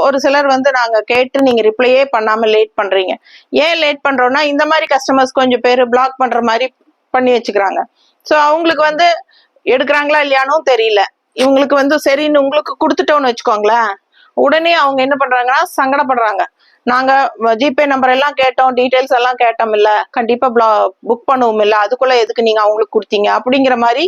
ஒரு சிலர் வந்து நாங்க கேட்டு நீங்க ரிப்ளையே பண்ணாம லேட் பண்றீங்க. ஏன் லேட் பண்றோம்னா இந்த மாதிரி கஸ்டமர்ஸ் கொஞ்சம் பேர் பிளாக் பண்ற மாதிரி பண்ணி வச்சுக்கிறாங்க. ஸோ அவங்களுக்கு வந்து எடுக்கிறாங்களா இல்லையானு தெரியல. இவங்களுக்கு வந்து சரின்னு உங்களுக்கு கொடுத்துட்டோம்னு வச்சுக்கோங்களேன், உடனே அவங்க என்ன பண்றாங்கன்னா சங்கடப்படுறாங்க. நாங்க ஜிபே நம்பர் எல்லாம் கேட்டோம், டீடைல்ஸ் எல்லாம் கேட்டோம், இல்ல கண்டிப்பா புக் பண்ணுவோம், இல்ல அதுக்குள்ள எதுக்கு நீங்க அவங்களுக்கு கொடுத்தீங்க அப்படிங்கிற மாதிரி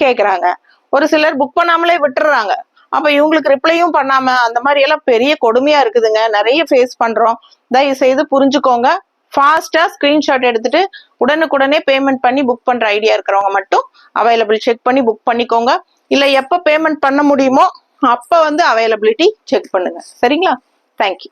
கேக்குறாங்க. ஒரு சிலர் புக் பண்ணாமலே விட்டுறாங்க. அப்ப இவங்களுக்கு ரிப்ளையும் பண்ணாம அந்த மாதிரி எல்லாம் பெரிய கொடுமையா இருக்குதுங்க, நிறைய ஃபேஸ் பண்றோம். தயவு செய்து புரிஞ்சுக்கோங்க. ஃபாஸ்டா ஸ்கிரீன்ஷாட் எடுத்துட்டு உடனுக்குடனே பேமெண்ட் பண்ணி புக் பண்ற ஐடியா இருக்கிறவங்க மட்டும் அவைலபிள் செக் பண்ணி புக் பண்ணிக்கோங்க. இல்ல எப்ப பேமெண்ட் பண்ண முடியுமோ அப்ப வந்து அவைலபிலிட்டி செக் பண்ணுங்க, சரிங்களா? தேங்க்யூ.